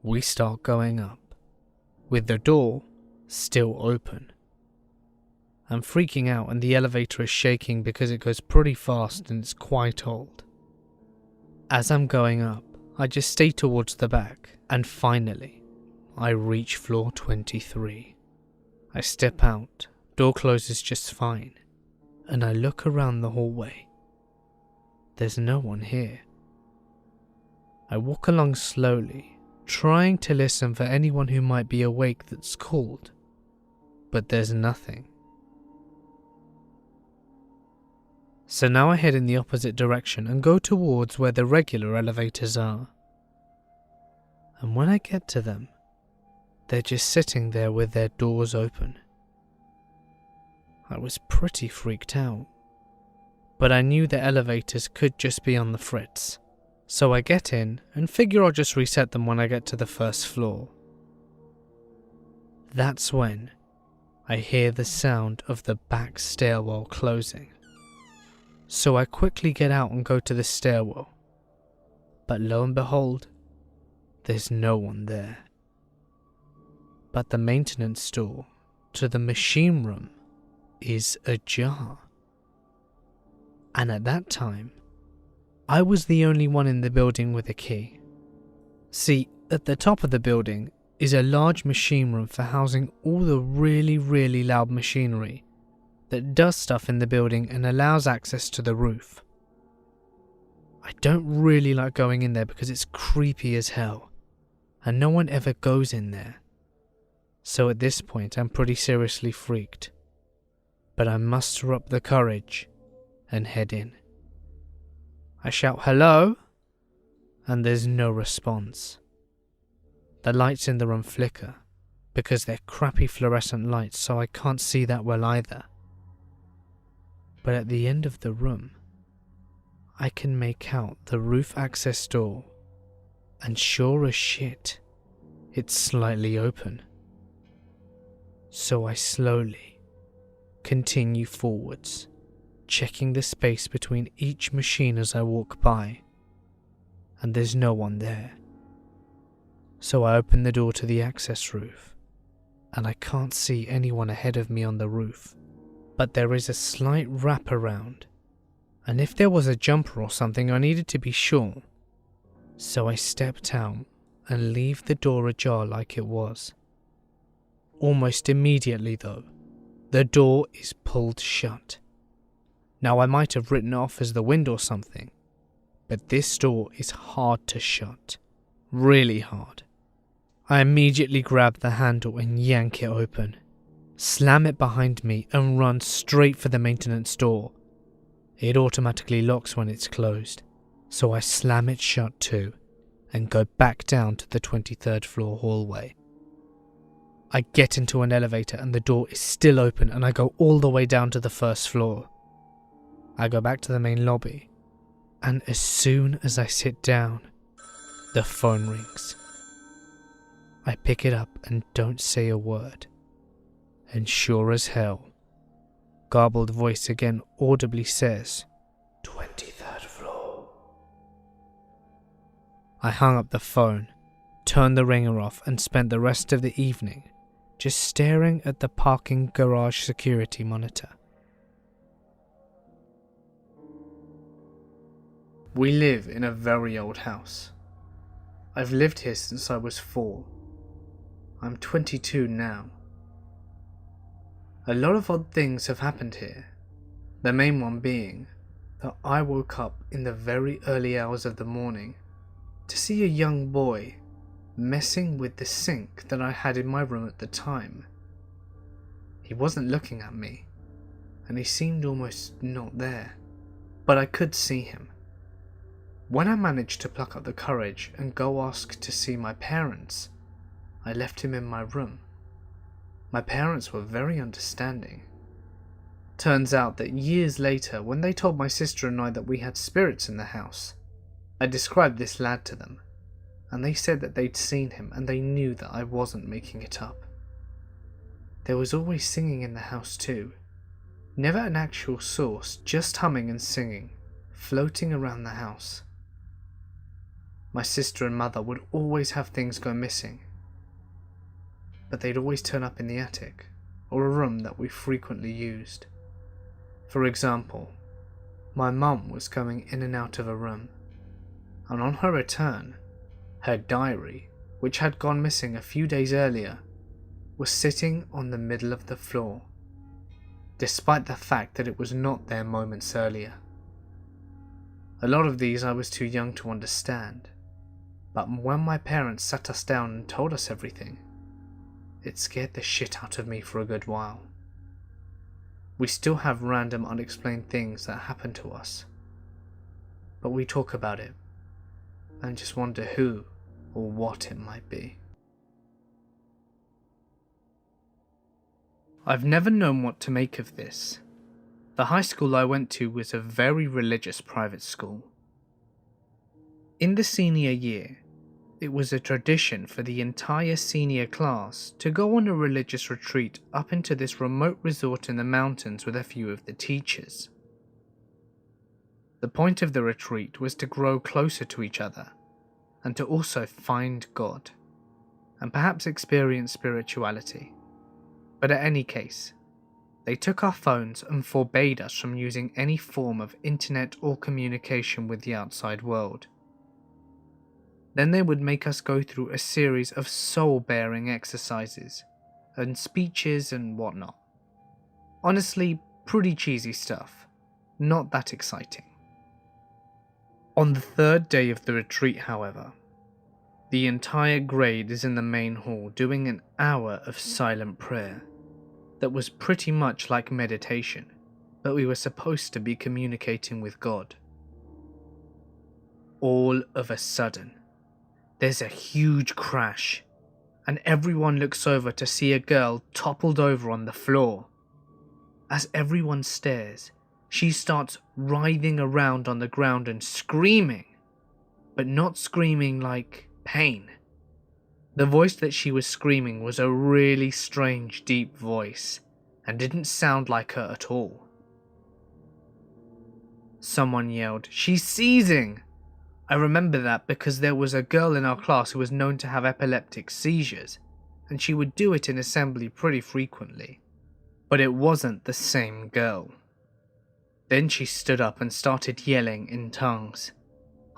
we start going up, with the door still open. I'm freaking out and the elevator is shaking because it goes pretty fast and it's quite old. As I'm going up, I just stay towards the back, and finally, I reach floor 23. I step out, door closes just fine, and I look around the hallway. There's no one here. I walk along slowly, trying to listen for anyone who might be awake that's called, but there's nothing. So now I head in the opposite direction and go towards where the regular elevators are. And when I get to them, they're just sitting there with their doors open. I was pretty freaked out, but I knew the elevators could just be on the fritz. So I get in and figure I'll just reset them when I get to the first floor. That's when I hear the sound of the back stairwell closing. So I quickly get out and go to the stairwell. But lo and behold, there's no one there. But the maintenance door to the machine room is ajar. And at that time, I was the only one in the building with a key. See, at the top of the building is a large machine room for housing all the really loud machinery that does stuff in the building and allows access to the roof. I don't really like going in there because it's creepy as hell, and no one ever goes in there. So at this point I'm pretty seriously freaked, but I muster up the courage and head in. I shout hello, and there's no response. The lights in the room flicker because they're crappy fluorescent lights, so I can't see that well either. But at the end of the room, I can make out the roof access door, and sure as shit, it's slightly open. So I slowly continue forwards, checking the space between each machine as I walk by, and there's no one there. So I open the door to the access roof, and I can't see anyone ahead of me on the roof, but there is a slight wraparound, and if there was a jumper or something I needed to be sure. So I stepped out and leave the door ajar like it was. Almost immediately though, the door is pulled shut. Now I might have written it off as the wind or something, but this door is hard to shut. Really hard. I immediately grab the handle and yank it open, slam it behind me and run straight for the maintenance door. It automatically locks when it's closed, so I slam it shut too and go back down to the 23rd floor hallway. I get into an elevator and the door is still open and I go all the way down to the first floor. I go back to the main lobby, and as soon as I sit down, the phone rings. I pick it up and don't say a word, and sure as hell, garbled voice again audibly says, 23rd floor. I hung up the phone, turned the ringer off and spent the rest of the evening just staring at the parking garage security monitor. We live in a very old house. I've lived here since I was 4. I'm 22 now. A lot of odd things have happened here, the main one being that I woke up in the very early hours of the morning to see a young boy messing with the sink that I had in my room at the time. He wasn't looking at me, and he seemed almost not there, but I could see him. When I managed to pluck up the courage and go ask to see my parents, I left him in my room. My parents were very understanding. Turns out that years later, when they told my sister and I that we had spirits in the house, I described this lad to them, and they said that they'd seen him and they knew that I wasn't making it up. There was always singing in the house too, Never an actual source, just humming and singing, floating around the house. My sister and mother would always have things go missing, but they'd always turn up in the attic, or a room that we frequently used. For example, my mum was going in and out of a room, and on her return, her diary, which had gone missing a few days earlier, was sitting on the middle of the floor, despite the fact that it was not there moments earlier. A lot of these I was too young to understand, but when my parents sat us down and told us everything, it scared the shit out of me for a good while. We still have random unexplained things that happen to us, but we talk about it and just wonder who or what it might be. I've never known what to make of this. The high school I went to was a very religious private school. In the senior year, it was a tradition for the entire senior class to go on a religious retreat up into this remote resort in the mountains with a few of the teachers. The point of the retreat was to grow closer to each other and to also find God and perhaps experience spirituality. But in any case, they took our phones and forbade us from using any form of internet or communication with the outside world. Then they would make us go through a series of soul-bearing exercises and speeches and whatnot. Honestly, pretty cheesy stuff, not that exciting. On the third day of the retreat, however, the entire grade is in the main hall doing an hour of silent prayer that was pretty much like meditation, but we were supposed to be communicating with God. All of a sudden, there's a huge crash, and everyone looks over to see a girl toppled over on the floor. As everyone stares, she starts writhing around on the ground and screaming, but not screaming like pain. The voice that she was screaming was a really strange, deep voice, and didn't sound like her at all. Someone yelled, "She's seizing!" I remember that because there was a girl in our class who was known to have epileptic seizures, and she would do it in assembly pretty frequently. But it wasn't the same girl. Then she stood up and started yelling in tongues.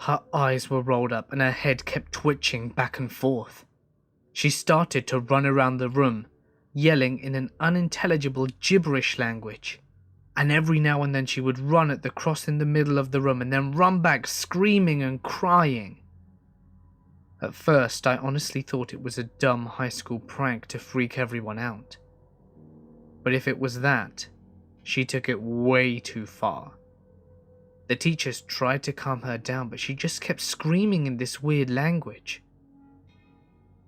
Her eyes were rolled up and her head kept twitching back and forth. She started to run around the room, yelling in an unintelligible gibberish language. And every now and then she would run at the cross in the middle of the room and then run back screaming and crying. At first, I honestly thought it was a dumb high school prank to freak everyone out. But if it was that, she took it way too far. The teachers tried to calm her down, but she just kept screaming in this weird language.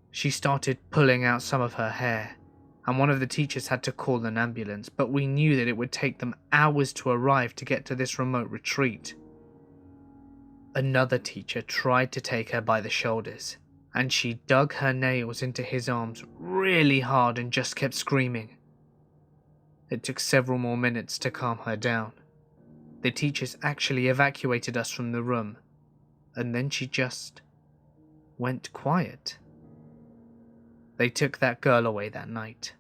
She started pulling out some of her hair, and one of the teachers had to call an ambulance, but we knew that it would take them hours to arrive to get to this remote retreat. Another teacher tried to take her by the shoulders, and she dug her nails into his arms really hard and just kept screaming. It took several more minutes to calm her down. The teachers actually evacuated us from the room, and then she just went quiet. They took that girl away that night,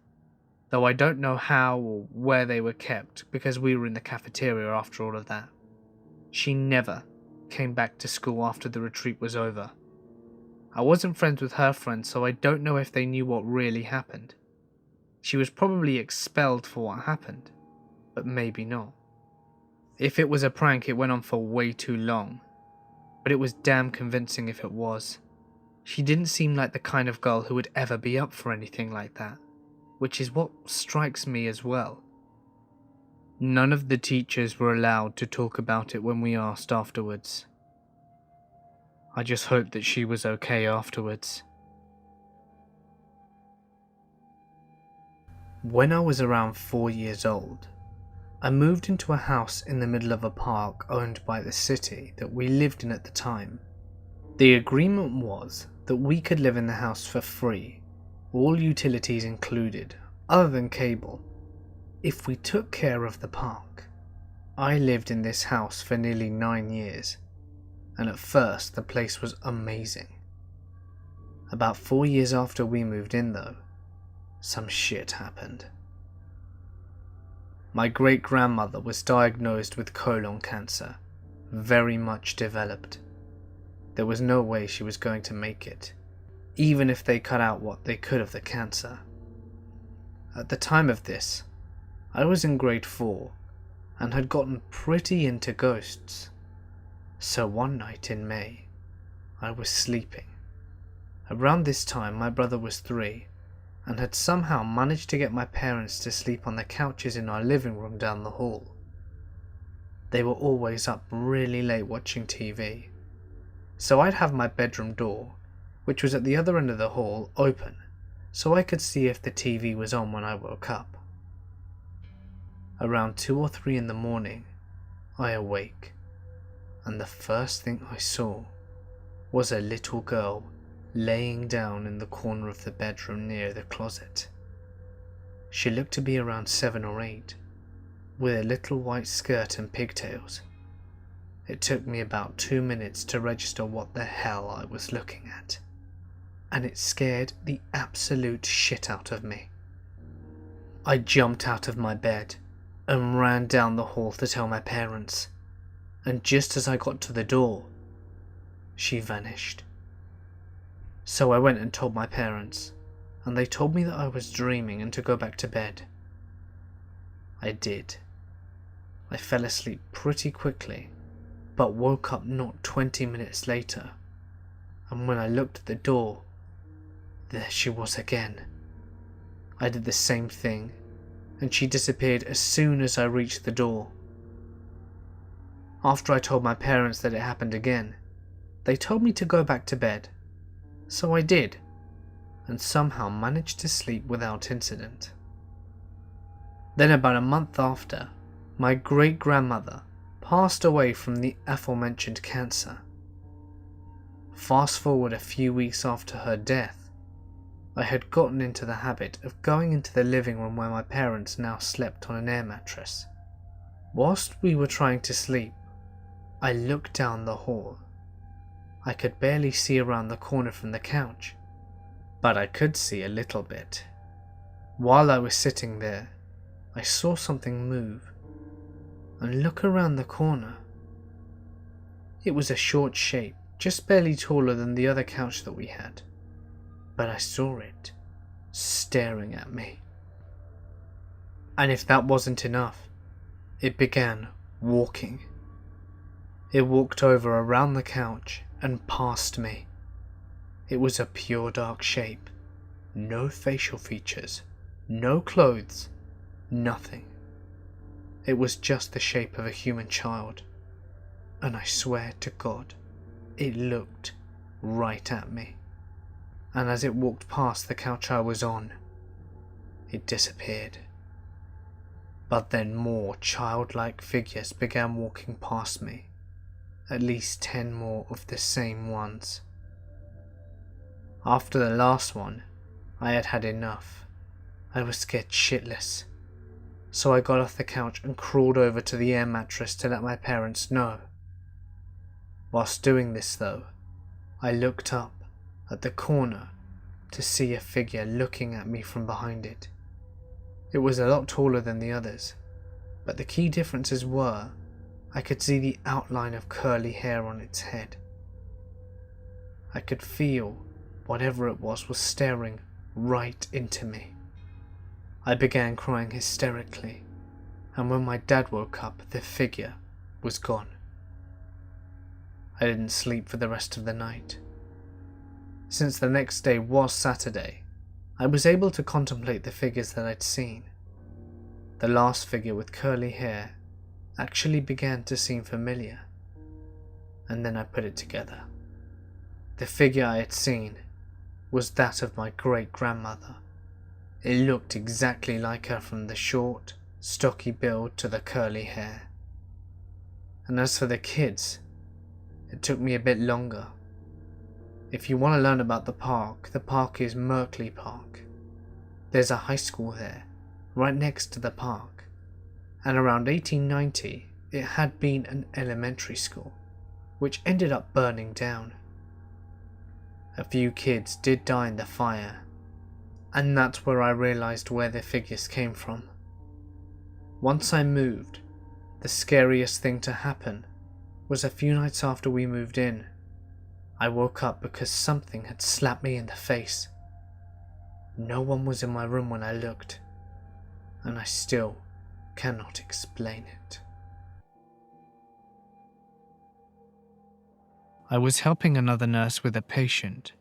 though I don't know how or where they were kept because we were in the cafeteria after all of that. She never came back to school after the retreat was over. I wasn't friends with her friends, so I don't know if they knew what really happened. She was probably expelled for what happened, but maybe not. If it was a prank, it went on for way too long, but it was damn convincing if it was. She didn't seem like the kind of girl who would ever be up for anything like that, which is what strikes me as well. None of the teachers were allowed to talk about it when we asked afterwards. I just hope that she was okay afterwards. When I was around 4 years old, I moved into a house in the middle of a park owned by the city that we lived in at the time. The agreement was that we could live in the house for free, all utilities included, other than cable. If we took care of the park, I lived in this house for nearly 9 years, and at first the place was amazing. About 4 years after we moved in though, some shit happened. My great-grandmother was diagnosed with colon cancer, very much developed. There was no way she was going to make it, even if they cut out what they could of the cancer. At the time of this, I was in grade 4 and had gotten pretty into ghosts. So one night in May, I was sleeping. Around this time my brother was 3 and had somehow managed to get my parents to sleep on the couches in our living room down the hall. They were always up really late watching TV, so I'd have my bedroom door, which was at the other end of the hall, open so I could see if the TV was on when I woke up. Around 2 or 3 in the morning, I awake, and the first thing I saw was a little girl laying down in the corner of the bedroom near the closet. She looked to be around 7 or 8, with a little white skirt and pigtails. It took me about 2 minutes to register what the hell I was looking at, and it scared the absolute shit out of me. I jumped out of my bed and ran down the hall to tell my parents, and just as I got to the door, she vanished. So I went and told my parents, and they told me that I was dreaming and to go back to bed. I did. I fell asleep pretty quickly, but woke up not 20 minutes later, and when I looked at the door, there she was again. I did the same thing, and she disappeared as soon as I reached the door. After I told my parents that it happened again, they told me to go back to bed, so I did, and somehow managed to sleep without incident. Then about a month after, my great-grandmother passed away from the aforementioned cancer. Fast forward a few weeks after her death, I had gotten into the habit of going into the living room where my parents now slept on an air mattress. Whilst we were trying to sleep, I looked down the hall. I could barely see around the corner from the couch, but I could see a little bit. While I was sitting there, I saw something move and look around the corner. It was a short shape, just barely taller than the other couch that we had, but I saw it staring at me. And if that wasn't enough, it began walking. It walked over around the couch and past me. It was a pure dark shape, no facial features, no clothes, nothing. It was just the shape of a human child, and I swear to God, it looked right at me. And as it walked past the couch I was on, it disappeared. But then more childlike figures began walking past me, at least 10 more of the same ones. After the last one, I had had enough. I was scared shitless, so I got off the couch and crawled over to the air mattress to let my parents know. Whilst doing this though, I looked up at the corner to see a figure looking at me from behind it. It was a lot taller than the others, but the key differences were I could see the outline of curly hair on its head. I could feel whatever it was staring right into me. I began crying hysterically, and when my dad woke up, the figure was gone. I didn't sleep for the rest of the night. Since the next day was Saturday, I was able to contemplate the figures that I'd seen. The last figure with curly hair actually began to seem familiar, and then I put it together. The figure I had seen was that of my great-grandmother. It looked exactly like her, from the short, stocky build to the curly hair. And as for the kids, it took me a bit longer. If you want to learn about the park is Merkley Park. There's a high school there, right next to the park, and around 1890 it had been an elementary school, which ended up burning down. A few kids did die in the fire, and that's where I realized where the figures came from. Once I moved, the scariest thing to happen was a few nights after we moved in. I woke up because something had slapped me in the face. No one was in my room when I looked, and I still cannot explain it. I was helping another nurse with a patient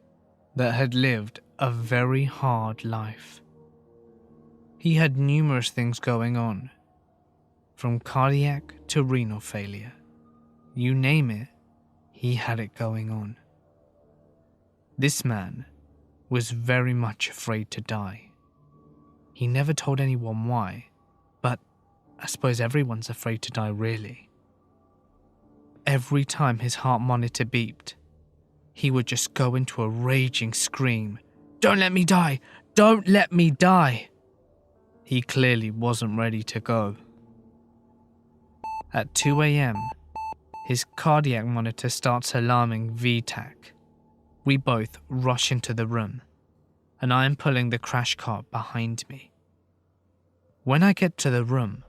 that had lived a very hard life. He had numerous things going on, from cardiac to renal failure. You name it, he had it going on. This man was very much afraid to die. He never told anyone why, but I suppose everyone's afraid to die really. Every time his heart monitor beeped, he would just go into a raging scream. "Don't let me die! Don't let me die!" He clearly wasn't ready to go. At 2 a.m, his cardiac monitor starts alarming VTAC. We both rush into the room, and I am pulling the crash cart behind me. When I get to the room,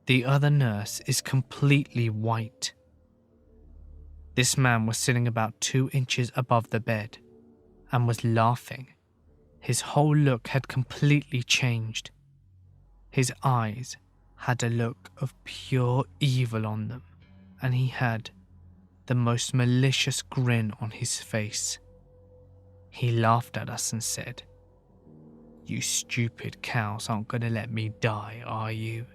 the other nurse is completely white. This man was sitting about 2 inches above the bed and was laughing. His whole look had completely changed. His eyes had a look of pure evil on them, and he had the most malicious grin on his face. He laughed at us and said, "You stupid cows aren't going to let me die, are you?"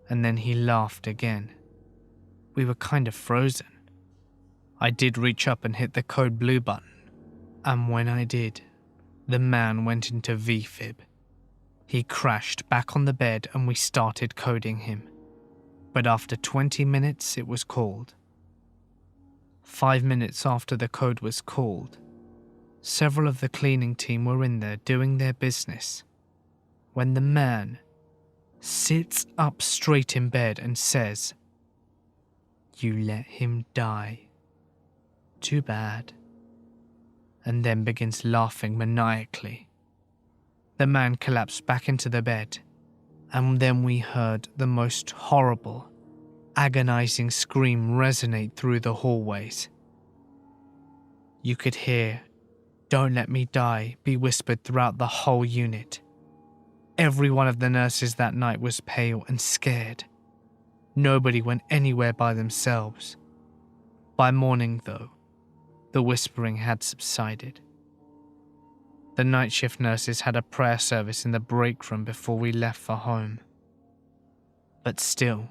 And then he laughed again. We were kind of frozen. I did reach up and hit the code blue button, and when I did, the man went into VFib. He crashed back on the bed and we started coding him. But after 20 minutes it was called. 5 minutes after the code was called, several of the cleaning team were in there doing their business, when the man sits up straight in bed and says, "You let him die. Too bad," and then begins laughing maniacally. The man collapsed back into the bed, and then we heard the most horrible, agonizing scream resonate through the hallways. You could hear "Don't let me die" be whispered throughout the whole unit. Every one of the nurses that night was pale and scared. Nobody went anywhere by themselves. By morning, though, the whispering had subsided. The night shift nurses had a prayer service in the break room before we left for home. But still,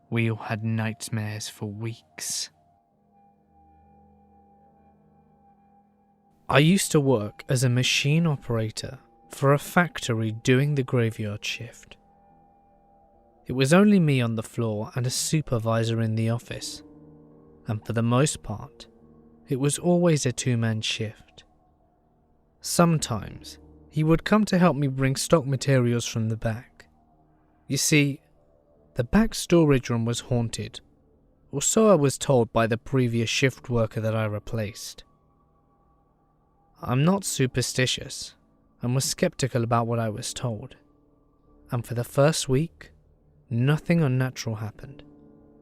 we all had nightmares for weeks. I used to work as a machine operator for a factory doing the graveyard shift. It was only me on the floor and a supervisor in the office, and for the most part, it was always a two-man shift. Sometimes, he would come to help me bring stock materials from the back. You see, the back storage room was haunted, or so I was told by the previous shift worker that I replaced. I'm not superstitious, and was skeptical about what I was told, and for the first week, nothing unnatural happened,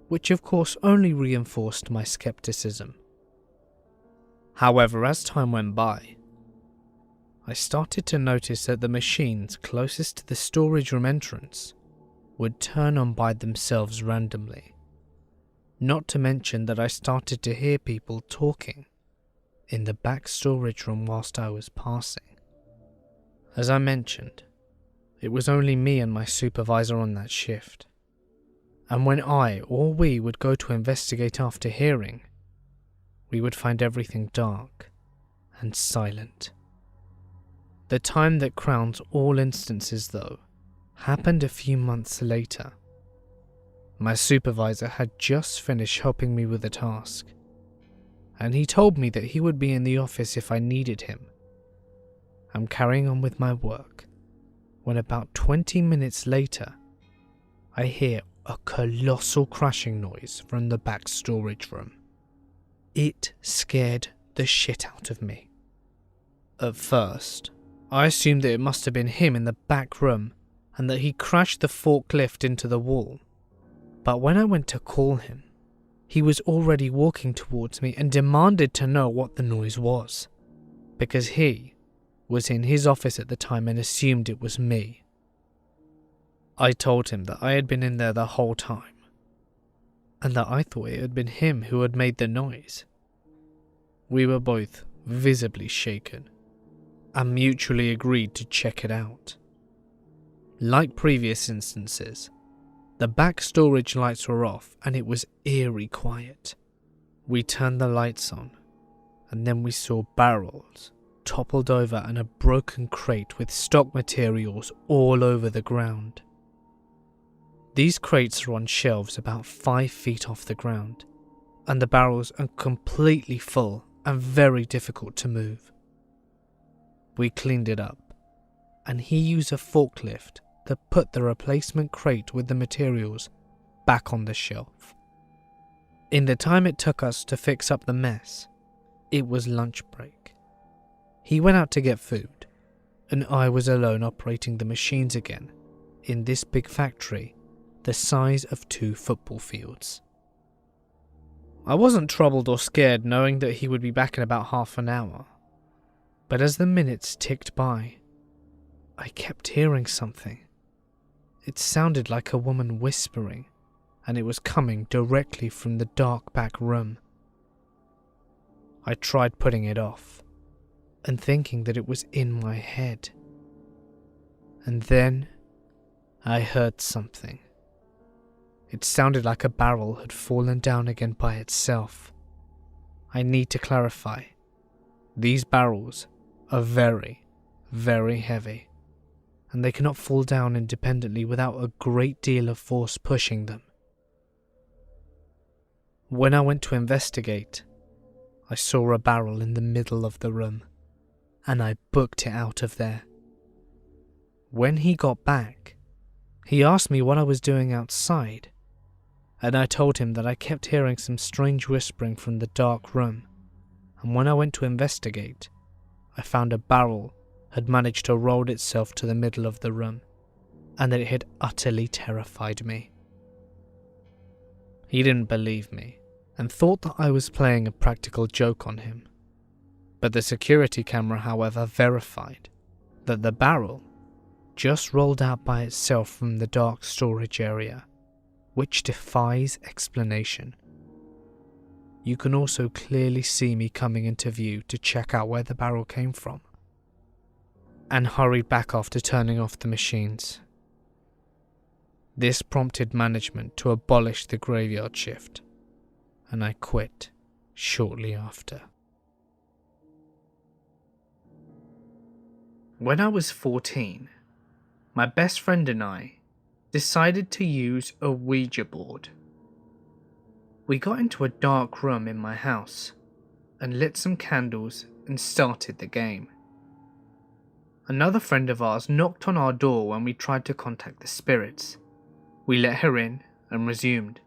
which of course only reinforced my skepticism. However, as time went by, I started to notice that the machines closest to the storage room entrance would turn on by themselves randomly. Not to mention that I started to hear people talking in the back storage room whilst I was passing. As I mentioned, it was only me and my supervisor on that shift, and when I or we would go to investigate after hearing, we would find everything dark and silent. The time that crowns all instances, though, happened a few months later. My supervisor had just finished helping me with a task, and he told me that he would be in the office if I needed him. I'm carrying on with my work, when about 20 minutes later, I hear a colossal crashing noise from the back storage room. It scared the shit out of me. At first, I assumed that it must have been him in the back room and that he crashed the forklift into the wall. But when I went to call him, he was already walking towards me and demanded to know what the noise was, because he was in his office at the time and assumed it was me. I told him that I had been in there the whole time, and that I thought it had been him who had made the noise. We were both visibly shaken, and mutually agreed to check it out. Like previous instances, the back storage lights were off and it was eerie quiet. We turned the lights on, and then we saw barrels toppled over and a broken crate with stock materials all over the ground. These crates are on shelves about 5 feet off the ground, and the barrels are completely full and very difficult to move. We cleaned it up, and he used a forklift to put the replacement crate with the materials back on the shelf. In the time it took us to fix up the mess, it was lunch break. He went out to get food, and I was alone operating the machines again in this big factory the size of 2 football fields. I wasn't troubled or scared knowing that he would be back in about half an hour, but as the minutes ticked by, I kept hearing something. It sounded like a woman whispering, and it was coming directly from the dark back room. I tried putting it off, and thinking that it was in my head. And then I heard something. It sounded like a barrel had fallen down again by itself. I need to clarify, these barrels are very, very heavy, and they cannot fall down independently without a great deal of force pushing them. When I went to investigate, I saw a barrel in the middle of the room, and I booked it out of there. When he got back, he asked me what I was doing outside, and I told him that I kept hearing some strange whispering from the dark room, and when I went to investigate, I found a barrel had managed to roll itself to the middle of the room, and that it had utterly terrified me. He didn't believe me, and thought that I was playing a practical joke on him. But the security camera, however, verified that the barrel just rolled out by itself from the dark storage area, which defies explanation. You can also clearly see me coming into view to check out where the barrel came from, and hurried back after turning off the machines. This prompted management to abolish the graveyard shift, and I quit shortly after. When I was 14, my best friend and I decided to use a Ouija board. We got into a dark room in my house and lit some candles and started the game. Another friend of ours knocked on our door when we tried to contact the spirits. We let her in and resumed.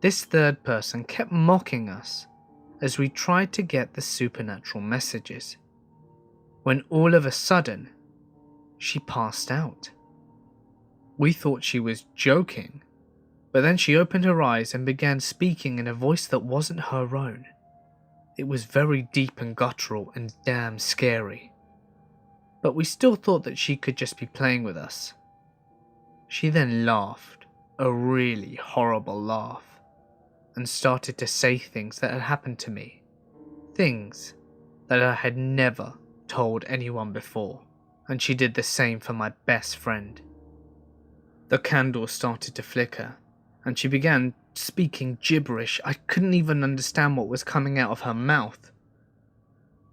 This third person kept mocking us as we tried to get the supernatural messages, when all of a sudden, she passed out. We thought she was joking, but then she opened her eyes and began speaking in a voice that wasn't her own. It was very deep and guttural and damn scary. But we still thought that she could just be playing with us. She then laughed, a really horrible laugh, and started to say things that had happened to me. Things that I had never told anyone before, and she did the same for my best friend. The candle started to flicker, and she began speaking gibberish. I couldn't even understand what was coming out of her mouth.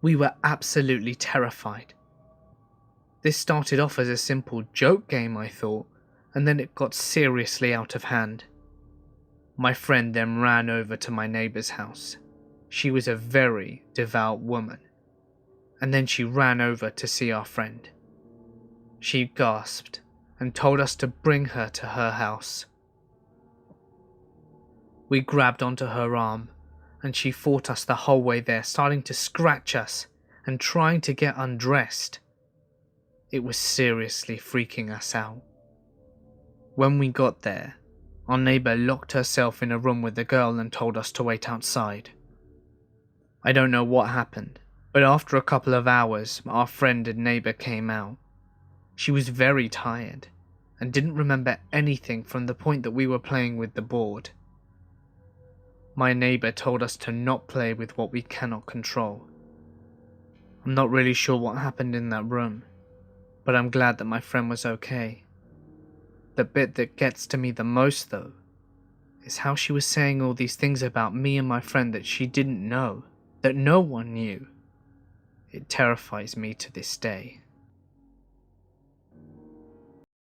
We were absolutely terrified. This started off as a simple joke game, I thought, and then it got seriously out of hand. My friend then ran over to my neighbour's house. She was a very devout woman, and then she ran over to see our friend. She gasped and told us to bring her to her house. We grabbed onto her arm, and she fought us the whole way there, starting to scratch us and trying to get undressed. It was seriously freaking us out. When we got there, our neighbour locked herself in a room with the girl and told us to wait outside. I don't know what happened, but after a couple of hours, our friend and neighbour came out. She was very tired and didn't remember anything from the point that we were playing with the board. My neighbour told us to not play with what we cannot control. I'm not really sure what happened in that room, but I'm glad that my friend was okay. The bit that gets to me the most, though, is how she was saying all these things about me and my friend that she didn't know, that no one knew. It terrifies me to this day.